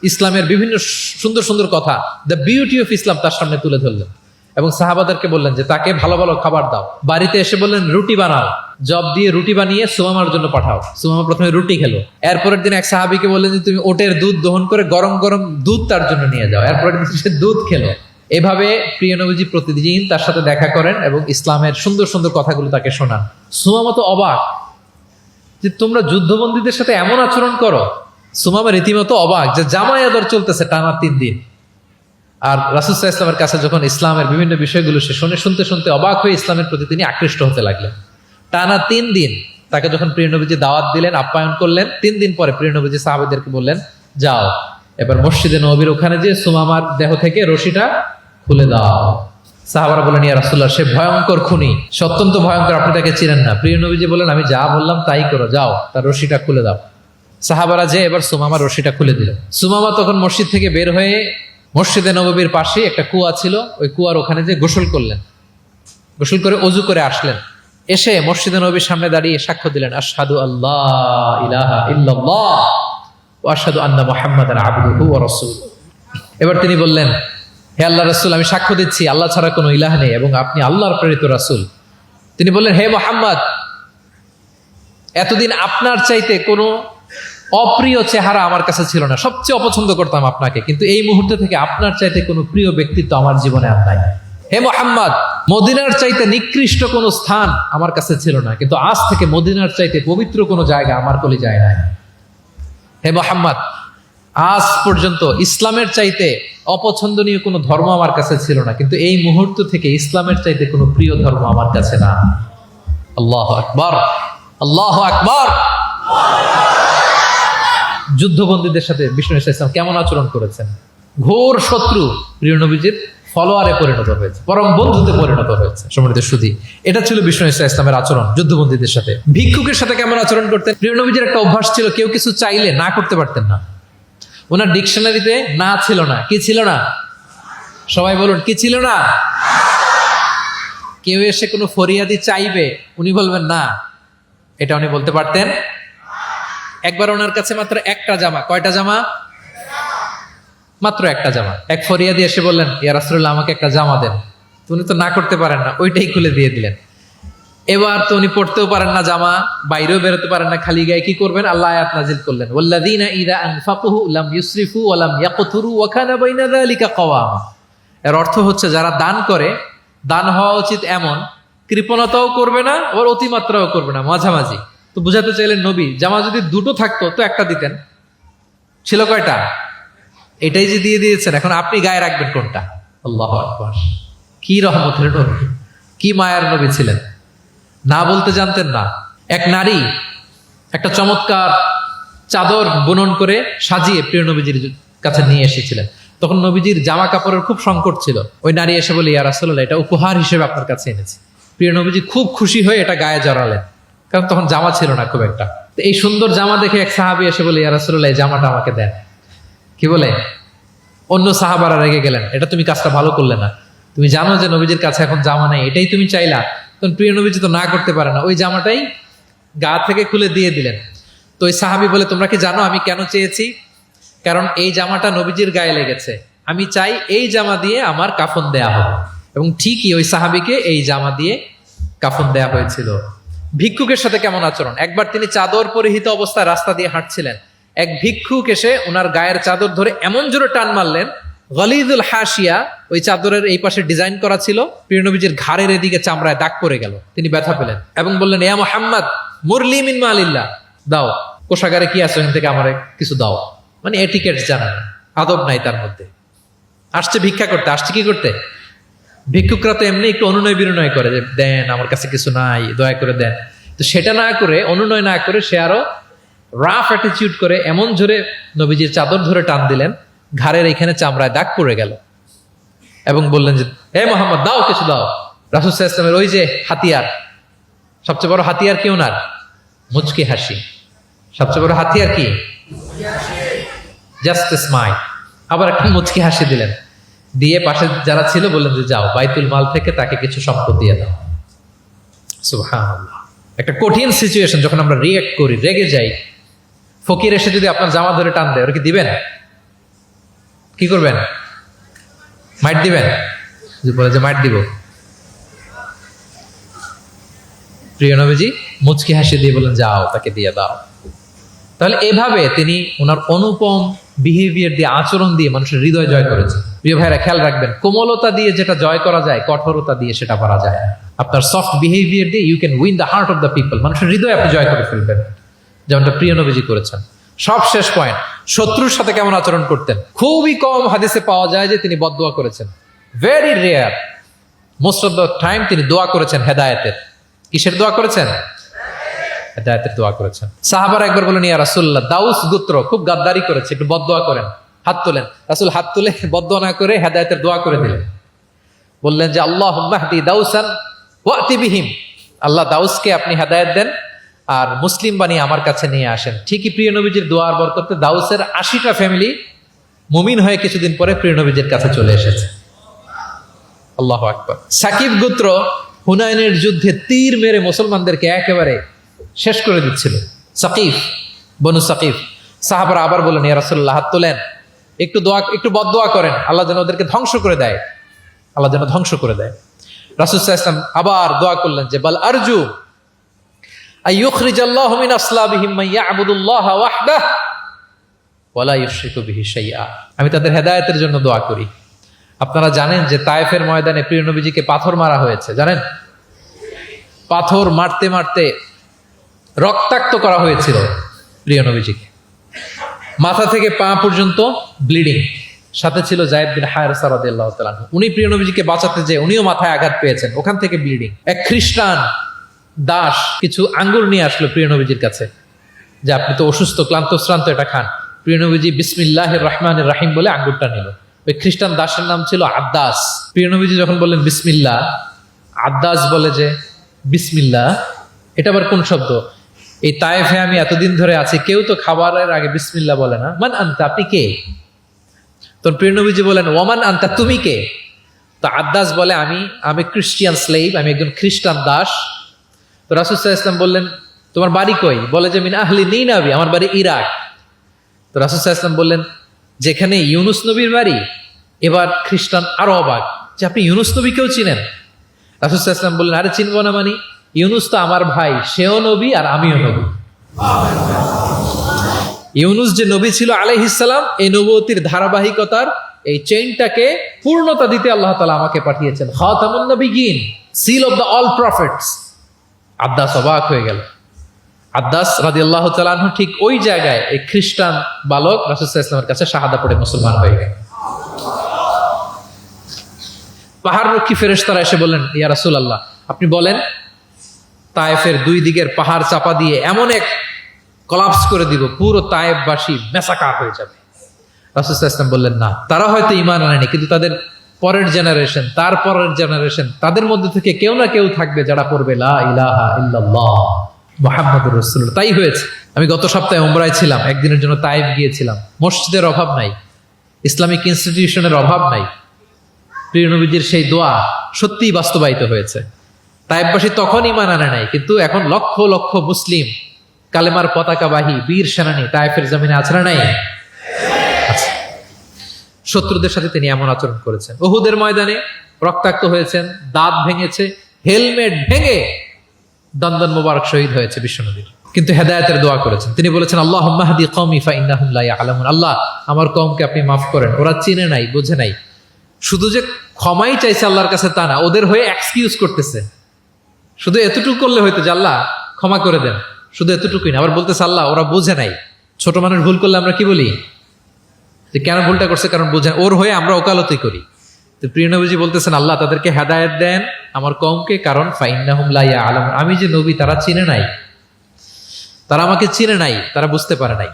ইসলামের বিভিন্ন সুন্দর সুন্দর কথা, দ্য বিউটি অফ ইসলাম তার সামনে তুলে ধরলেন এবং সাহাবাদেরকে বললেন যে তাকে ভালো ভালো খাবার দাও। বাড়িতে এসে বললেন রুটি বানাও, জব দিয়ে রুটি বানিয়ে সুমামার জন্য পাঠাও। সুমামা প্রথমে রুটি খেলো। এরপরের দিন এক সাহাবীকে বললেন যে তুমি ওটের দুধ দহন করে গরম গরম দুধ তার জন্য নিয়ে যাও। এরপরের দিন সে দুধ খেলো। এভাবে প্রিয় নবীজি প্রতিদিন তার সাথে দেখা করেন এবং ইসলামের সুন্দর সুন্দর কথাগুলো তাকে শোনান। সুমামা তো অবাক যে তোমরা যুদ্ধবন্দীদের সাথে এমন আচরণ করো। সুমামা রীতিমতো অবাক যে জামাই আদর চলতেছে টানা 3 দিন। আর রাসূল সাল্লাল্লাহু আলাইহি ওয়াসাল্লামের কাছে যখন ইসলামের বিভিন্ন বিষয়গুলো সে শুনতে শুনতে অবাক হয়ে ইসলামের প্রতি তিনি আকৃষ্ট হতে লাগলেন। টানা 3 দিন তাকে যখন প্রিয় নবীজি দাওয়াত দিলেন, আপ্যায়ন করলেন, 3 দিন পরে প্রিয় নবীজি সাহাবাদেরকে বললেন, যাও এবার মসজিদে নববীর ওখানে যে সুমামার দেহ থেকে রশিটা খুলে দাও। সাহাবারা বললেন, ইয়া রাসূলুল্লাহ, সে ভয়ঙ্কর খুনি, সে অত্যন্ত ভয়ঙ্কর, আপনি তাকে চিনেন না। প্রিয় নবীজি বললেন, আমি যা বললাম তাই করো, যাও তার রশিটা খুলে দাও। সাহাবারা যে এবার সুমামার রশিটা খুলে দিল। সুমামা তখন মসজিদ থেকে বের হয়ে মসজিদে নববীর পাশে একটা কুয়া ছিল, ওই কুয়ার ওখানে যে গোসল করলেন। গোসল করে অজু করে আসলেন। এসে মসজিদে নববীর সামনে দাঁড়িয়ে সাক্ষ্য দিলেন, আশহাদু আল্লাহ ইলাহা ইল্লাল্লাহ ওয়া আশহাদু আন্না মুহাম্মাদান আবদুহু ওয়া রাসূলুহু। এবার তিনি বললেন, হে আল্লাহর রাসূল, আমি সাক্ষ্য দিচ্ছি আল্লাহ ছাড়া কোনো ইলাহ নেই এবং আপনি আল্লাহর প্রেরিত রাসূল। তিনি বললেন, হে মুহাম্মদ, এতদিন আপনার চাইতে কোনো অপ্রিয় চেহারা আমার কাছে ছিল না, সবচেয়ে অপছন্দ করতাম আপনাকে, কিন্তু এই মুহূর্তে থেকে আপনার চাইতে কোনো প্রিয় ব্যক্তিত্ব আমার জীবনে আর নাই। হে মুহাম্মদ, মদিনার চাইতে নিকৃষ্ট কোনো স্থান আমার কাছে ছিল না, কিন্তু আজ থেকে মদিনার চাইতে পবিত্র কোনো জায়গা আমার কলিজায় নাই। হে মুহাম্মদ, আজ পর্যন্ত ইসলামের চাইতে অপছন্দনীয় কোনো ধর্ম আমার কাছে ছিল না, কিন্তু এই মুহূর্ত থেকে ইসলামের চাইতে কোনো প্রিয় ধর্ম আমার কাছে না। আল্লাহু আকবার, আল্লাহু আকবার। যুদ্ধবন্দীদের সাথে বিষ্ণু ইসলাম কেমন আচরণ করেছেন? ঘোর শত্রু প্রিয় নবীজির ফলোয়ারে পরিণত হয়েছে, পরম বন্ধুতে পরিণত হয়েছে। সম্মানিত সুধী, এটা ছিল বিষ্ণু ইসলামের আচরণ যুদ্ধবন্দীদের সাথে। ভিক্ষুকের সাথে কেমন আচরণ করতেন? প্রিয় নবীজির একটা অভ্যাস ছিল, কেউ কিছু চাইলে না করতে পারতেন না। ওনার ডিকশনারিতে না ছিল না। কি ছিল না? সবাই বলুন, কি ছিল না? কেউ এসে কোনো ফরিয়াদি চাইবে, উনি বলবেন না, এটা উনি বলতে পারতেন। একবার ওনার কাছে মাত্র একটা জামা, কয়টা জামা? মাত্র একটা জামা। এক ফরিয়াদি এসে বললেন, ইয়া রাসূলুল্লাহ, আমাকে একটা জামা দেন। উনি তো না করতে পারেন না, ওইটাই খুলে দিয়ে দিলেন। এবার তো উনি পড়তেও পারেন না জামা, বাইরেও বেরোতে পারেন না, খালি গায়ে কি করবেন? আল্লাহ আয়াত নাজিল করলেন, ওয়াল্লাযীনা ইযা আনফাকু লাম ইউসরিফু ওয়া লাম ইয়াকতুরু ওয়া কানা বাইনা যালিকা কাওয়ামা। এর অর্থ হচ্ছে যারা দান করে, দান হওয়া উচিত এমন, কৃপণতাও করবে না আবার অতিমাত্রাও করবে না, মাঝামাঝি। তো বুঝাতে চাইলেন নবী, জামা যদি দুটো থাকতো তো একটা দিতেন, ছিল কয়টা? এটাই যে দিয়ে দিয়েছেন, এখন আপনি গায়ে রাখবেন কোনটা? আল্লাহু আকবার। কি রহমতের নবী, কি মায়ার নবী ছিলেন, না বলতে জানতেন না। এক নারী একটা চমৎকার চাদর বুনন করে সাজিয়ে প্রিয় নবীজির কাছে নিয়ে এসেছিলেন। তখন নবীজির জামা কাপড়ের খুব সংকট ছিল। ওই নারী এসে বলে, ইয়া রাসূলুল্লাহ, এটা উপহার হিসেবে আপনার কাছে এনেছি। প্রিয় নবীজি খুব খুশি হয়ে এটা গায়ে জড়ালেন, কারণ তখন জামা ছিল না খুব একটা। তো এই সুন্দর জামা দেখে এক সাহাবী এসে বলে, ইয়া রাসূলুল্লাহ, এই জামাটা আমাকে দেন। কি বলে? অন্য সাহাবারা রেগে গেলেন, এটা তুমি কাজটা ভালো করলে না, তুমি জানো যে নবীজির কাছে এখন জামা নাই, এটাই তুমি চাইলা। তখন প্রিয় নবীজি তো না করতে পারে না, ওই জামাটাই গা থেকে খুলে দিয়ে দিলেন। তো ওই সাহাবী বলে, তোমরা কি জানো আমি কেন চেয়েছি? কারণ এই জামাটা নবীজির গায়ে লেগেছে, আমি চাই এই জামা দিয়ে আমার কাফন দেয়া হবে। এবং ঠিকই ওই সাহাবীকে এই জামা দিয়ে কাফন দেয়া হয়েছিল। ভিক্ষুকের সাথে কেমন আচরণ? একবার তিনি চাদর পরিহিত অবস্থায় রাস্তা দিয়ে হাঁটছিলেন, এক ভিক্ষুক এসে ওনার গায়ের চাদর ধরে এমন জোরে টান মারলেন, গলিদুল হাসিয়া, ওই চাদরের এই পাশে ডিজাইন করা ছিল, প্রিয় নবীজির ঘাড়ের এদিকে চামড়ায় দাগ পড়ে গেল। তিনি ব্যথা পেলেন এবং বললেন, ইয়া মুহাম্মদ, মুরলি মিন মালিল্লাহ, দাও, কোষাগারে কি আছে ওখান থেকে আমার কিছু দাও। মানে এটিকেট জানা না, আদব নাই তার মধ্যে। আসছে ভিক্ষা করতে, আসছে কি করতে? ভিক্ষুকরা তো এমনি একটু অনুনয় বিনয় করে যে দেন, আমার কাছে কিছু নাই, দয়া করে দেন। তো সেটা না করে, অনুনয় না করে, সে আরো রাফ অ্যাটিটিউড করে এমন জোরে নবীজির চাদর ধরে টান দিলেন, ঘাড়ের এখানে চামড়ায় দাগ পড়ে গেল এবং বললেন যে, হে মোহাম্মদ, দাও, কিছু দাও। রাসূল সাল্লাল্লাহু আলাইহি ওয়াসাল্লামের ওই যে হাতিয়ার, সবচেয়ে বড় হাতিয়ার কি ওনার? মুচকি হাসি। সবচেয়ে বড় হাতিয়ার কি? Just smile. আবার একটা মুচকি হাসি দিলেন, দিয়ে পাশে যারা ছিল বললেন যে, যাও বাইতুল মাল থেকে তাকে কিছু সম্পদ দিয়ে দাও। সুবহানাল্লাহ। একটা কঠিন সিচুয়েশন, যখন আমরা রিঅ্যাক্ট করি, রেগে যাই, ফকির এসে যদি আপনার জামা ধরে টান দেয়, ওরা কি দিবেন? কি করবেন? মাইট দিবেন? বলে যে মাইট দিব। প্রিয় নবীজি মুচকি হাসি দিয়ে বলেন, যাও তাকে দিয়ে দাও। তাহলে এভাবে তিনি ওনার অনুপম বিহেভিয়ার দিয়ে, আচরণ দিয়ে মানুষের হৃদয় জয় করেছেন। প্রিয় ভাইরা খেয়াল রাখবেন, কোমলতা দিয়ে যেটা জয় করা যায়, কঠোরতা দিয়ে সেটা করা যায়। আপনার সফট বিহেভিয়ার দিয়ে you can win the heart of the people, মানুষের হৃদয় আপনি জয় করে ফেলবেন, যেমনটা প্রিয় নবীজি করেছেন। সব শেষ পয়েন্ট, শত্রুর সাথে কেমন আচরণ করতেন। খুবই কম হাদিসে পাওয়া যায় যে তিনি বদদোয়া করেছেন, very rare. Most of the time তিনি দোয়া করেছেন হেদায়েতের। কিসের দোয়া করেছেন? হেদায়েতের দোয়া করেছেন। সাহাবারা একবার বলেন, ইয়া রাসূলুল্লাহ, দাউস গোত্র খুব গাদ্দারি করেছে, একটু বদদোয়া করেন। হাত তোলেন। রাসূল হাত তুলে বদদোয়া না করে হেদায়েতের দোয়া করে দিলেন। বললেন যে আল্লাহুম্মা হদি দাউসান ওয়াতি বিহিম, আল্লাহ দাউসকে আপনি হেদায়েত দেন আর মুসলিম বানিয়ে আমার কাছে নিয়ে আসেন। ঠিকই প্রিয় নবীজির দোয়ার বরকতে দাউসের 80টা ফ্যামিলি মুমিন হয়ে কিছুদিন পরে প্রিয় নবীজির কাছে চলে এসেছে। আল্লাহু আকবার। সাকিব গোত্র হুনাইনের যুদ্ধে তীর মেরে মুসলমানদেরকে একেবারে শেষ করে দিচ্ছিল। সাকিফ, বনু সাকিফ। সাহাবারা আবার বলেন, ইয়া রাসূলুল্লাহ, হাত তোলেন, একটু বদদোয়া করেন, আল্লাহ যেন ওদেরকে ধ্বংস করে দেয়, আল্লাহ যেন ধ্বংস করে দেয়। রাসূল সাল্লাল্লাহু আলাইহি ওয়াসাল্লাম আবার দোয়া করলেন যে বাল আরজু আইয়ুখরিজাল্লাহু মিন আসলাবিহিম মান ইয়াবুদুল্লাহা ওয়াহদাহু ওয়া লা ইউশরিকু বিহি শাইআ। আমি তাদের হেদায়েতের জন্য দোয়া করি। আপনারা জানেন যে তায়েফের ময়দানে প্রিয় নবীজিকে পাথর মারা হয়েছে, জানেন? পাথর মারতে মারতে রক্তাক্ত করা হয়েছিল প্রিয় নবীজিকে, মাথা থেকে পা পর্যন্ত ব্লিডিং। সাথে ছিল যায়েদ বিন হারেসা রাদিয়াল্লাহু তাআলা আনহু। উনি প্রিয় নবীজিকে বাঁচাতে যেয়ে উনিও মাথায় আঘাত পেয়েছেন, ওখান থেকে ব্লিডিং। এক খ্রিস্টান দাস কিছু আঙ্গুর নিয়ে আসলো প্রিয় নবীজির কাছে, যে আপনি তো অসুস্থ, ক্লান্ত শ্রান্ত, এটা খান। প্রিয় নবীজি বিসমিল্লাহির রহমানির রহিম বলে আঙ্গুরটা নিল। ওই খ্রিস্টান দাসের নাম ছিল আদ্দাস। প্রিয় নবীজি যখন বললেন বিসমিল্লাহ, আদ্দাস বলে যে বিসমিল্লাহ, এটা আবার কোন শব্দ? এই তায়েফে আমি এতদিন ধরে আছি, কেউ তো খাবারের আগে বিসমিল্লাহ বলে না। মান আনতা, আপনি কে? তোর প্রিয় নবীজি বলেন, ওমান আনতা, তুমি কে? তো আদ্দাস বলে, আমি খ্রিস্টিয়ান স্লেভ, আমি একজন খ্রিস্টান দাস। তো রাসূল সাল্লাল্লাহু আলাইহি ওয়াসাল্লাম বললেন, তোমার বাড়ি কই? বলে যে মিন আহলি নিনাবি, আমার বাড়ি ইরাক। তো রাসূল সাল্লাল্লাহু আলাইহি ওয়াসাল্লাম বললেন, যেখানে ইউনুস নবীর বাড়ি। এবার খ্রিস্টান আরো অবাক যে আপনি ইউনুস নবীকেও চিনেন? রাসূল সাল্লাল্লাহু আলাইহি ওয়াসাল্লাম বললেন, আরে চিনবো না মানে, ইউনুস তো আমার ভাই, সেও নবী আর আমিও নবী। ইউনুস যে নবী ছিল আলাইহিস সালাম, এই নবুয়তির ধারাবাহিকতার এই চেইনটাকে পূর্ণতা দিতে আল্লাহ তাআলা আমাকে পাঠিয়েছেন। খাতামুন নবিয়্যিন, seal of the all prophets. আদ্দাস অবাক হয়ে গেল। আদ্দাস রাদিয়াল্লাহু তাআলা আনহু ঠিক ওই জায়গায় এই খ্রিস্টান বালক রাসূল সাল্লাল্লাহু আলাইহি ওয়াসাল্লামের কাছে শাহাদা পড়ে মুসলমান হয়ে গেল। পাহাড়রক্ষী ফেরেশতারা এসে বললেন, ইয়া রাসূলুল্লাহ, আপনি বলেন তায়েফের দুই দিকের পাহাড় চাপা দিয়ে এমন এক কলাপস করে দিব, পুরো তায়েফবাসী মেসাকার হয়ে যাবে। রাসূল সাল্লাল্লাহু আলাইহি ওয়াসাল্লাম বললেন, না, তারা হয়তো ঈমান আনেনি, কিন্তু তাদের পরের জেনারেশন, তার পরের জেনারেশন, তাদের মধ্যে থেকে কেউ না কেউ থাকবে যারা পড়বে লা ইলাহা ইল্লাল্লাহ মুহাম্মাদুর রাসূলুল্লাহ। তাই হয়েছে। আমি গত সপ্তাহে উমরায় ছিলাম, একদিনের জন্য তায়েফ গিয়েছিলাম। মসজিদের অভাব নাই, ইসলামিক ইনস্টিটিউশনের অভাব নাই। প্রিয় নবীজির সেই দোয়া সত্যিই বাস্তবায়িত হয়েছে। তায়েফবাসী তখন ঈমান আনে নাই, কিন্তু এখন লক্ষ লক্ষ মুসলিম কালেমার পতাকাবাহী বীর সেনানী তায়েফের জমিনে আছে না নাই? আছে। শত্রুদের সাথে তিনি এমন আচরণ করেছেন। উহুদের ময়দানে রক্তাক্ত হয়েছেন, দাঁত ভেঙেছে, হেলমেট ভেঙে দন্দন মোবারক শহীদ হয়েছে বিশ্বনবীর। কিন্তু হেদায়েতের দোয়া করেছেন। তিনি বলেছেন, আল্লাহুম্মা হদি কওমি ফাইন্নাহুম লা ইয়ালামুন। আল্লাহ, আমার কওমকে আপনি মাফ করেন, ওরা চিনে নাই, বুঝে নাই। শুধু যে ক্ষমাই চাইছে আল্লাহর কাছে তা না, ওদের হয়ে এক্সকিউজ করতেছে। শুধু এতটুকু করলে হয়তো যে আল্লাহ ক্ষমা করে দেন, শুধু এতটুকুই না, আবার বলতেছে আল্লাহ ওরা বুঝে নাই। ছোট মানুষ ভুল করলে আমরা কি বলি? যে কেন ভুলটা করছে, কারণ বুঝে। ওর হয়ে আমরা ওকালতি করি। তো প্রিয় নবীজি বলতেছেন, আল্লাহ তাদেরকে হেদায়েত দেন আমার কওমকে, কারণ ফাইন্নাহুম লা ইয়ালামুন, আমি যে নবী তারা চিনে নাই, তারা আমাকে চিনে নাই, তারা বুঝতে পারে নাই।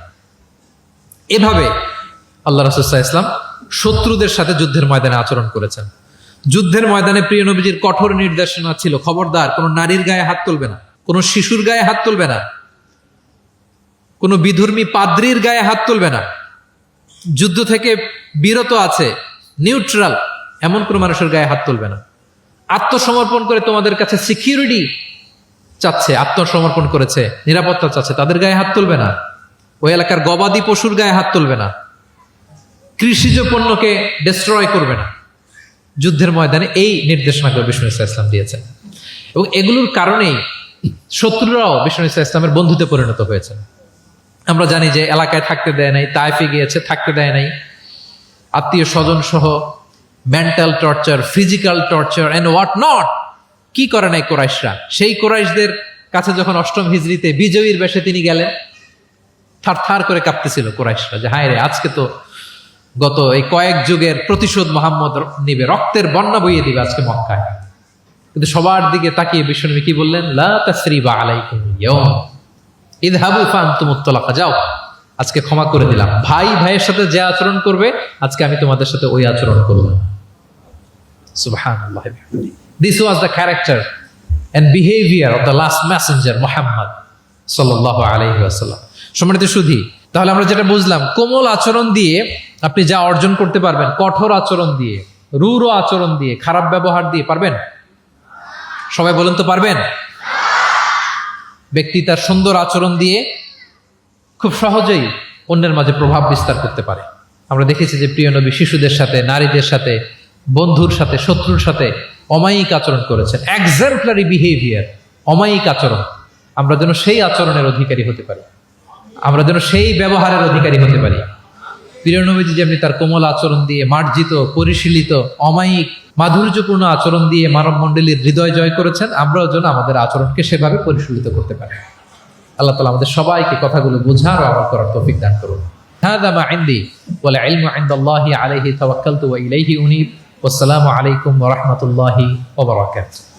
এভাবে আল্লাহ রাসূল সাল্লাল্লাহু আলাইহি ওয়াসাল্লাম শত্রুদের সাথে যুদ্ধের ময়দানে আচরণ করেছেন। যুদ্ধের ময়দানে প্রিয় নবীজির কঠোর নির্দেশনা ছিল, খবরদার কোনো নারীর গায়ে হাত তুলবে না, কোনো শিশুর গায়ে হাত তুলবে না, কোনো বিধর্মী পাদ্রীর গায়ে হাত তুলবে না। যুদ্ধ থেকে বিরত আছে, নিউট্রাল, এমন কোনো মানুষের গায়ে হাত তুলবে না। আত্মসমর্পণ করে তোমাদের কাছে সিকিউরিটি চাচ্ছে, আত্মসমর্পণ করেছে, নিরাপত্তা চাচ্ছে, তাদের গায়ে হাত তুলবে না। ওই এলাকার গবাদি পশুর গায়ে হাত তুলবে না, কৃষিজ পণ্যকে ডিস্ট্রয় করবে না। যুদ্ধের ময়দানে এই নির্দেশনাগুলো বিষ্ণু ইসলাম দিয়েছেন। এবং এগুলোর কারণেই শত্রুরাও বিষ্ণু ইসলামের বন্ধুতে পরিণত হয়েছেন। আমরা জানি যে এলাকায় থাকতে দেয় নাই, তাইফে গিয়েছে, থাকতে দেয় নাই, আত্মীয় স্বজন সহ mental torture, physical torture and what not, কি করে নাই কোরাইশরা। সেই কোরাইশদের কাছে যখন অষ্টম হিজরিতে বিজয়ীর বেশে তিনি গেলেন, থার থার করে কাঁপতেছিল কোরাইশরা যে হায় রে, আজকে তো গত এই কয়েক যুগের প্রতিশোধ মোহাম্মদ নিবে, রক্তের বন্যা বইয়ে দিবে আজকে মক্কায়। কিন্তু সবার দিকে তাকিয়ে বিশ্বনবী কি বললেন? লা তাসরিবা আলাইকুম ইয়াউম ইযহাবু ফাআনতুমুত তালাকা, যাও আজকে ক্ষমা করে দিলাম। ভাই ভাইয়ের সাথে যে আচরণ করবে আজকে আমি তোমাদের সাথে ওই আচরণ করব। সুবহানাল্লাহ। This was the character and behaviour of the last messenger Muhammad সাল্লাল্লাহু আলাইহি ওয়াসাল্লাম। সম্মানিত সুধী, তাহলে আমরা যেটা বুঝলাম, কোমল আচরণ দিয়ে আপনি যা অর্জন করতে পারবেন, কঠোর আচরণ দিয়ে, রূঢ় আচরণ দিয়ে, খারাপ ব্যবহার দিয়ে পারবেন? সবাই বলেন তো পারবেন? ব্যক্তি তার সুন্দর আচরণ দিয়ে খুব সহজেই অন্যের মাঝে প্রভাব বিস্তার করতে পারে। আমরা দেখেছি যে প্রিয় নবী শিশুদের সাথে, নারীদের সাথে, বন্ধুর সাথে, শত্রুর সাথে অমায়িক আচরণ করেছেন। এক্সাম্পলারি বিহেভিয়ার, অমায়িক আচরণ। আমরা যেন সেই আচরণের অধিকারী হতে পারি, আমরা যেন সেই ব্যবহারের অধিকারী হতে পারি। প্রিয় নবীজি যেমনি তার কোমল আচরণ দিয়ে, মার্জিত, পরিশীলিত, অমায়িক, মাধুর্যপূর্ণ আচরণ দিয়ে মানব মণ্ডলীর হৃদয় জয় করেছেন, আমরাও যেন আমাদের আচরণকে সেভাবে পরিশীলিত করতে পারি। আল্লাহ তাআলা আমাদের সবাইকে কথাগুলো বোঝার ও আমল করার তৌফিক দান করুন। হাযা মা ইনদি ওয়াল ইলমু ইনদাল্লাহি আলাইহি তাওয়াক্কালতু ওয়া ইলাইহি উনীব। ওয়াসসালামু আলাইকুম ওয়া রাহমাতুল্লাহি ওয়া বারাকাতুহু।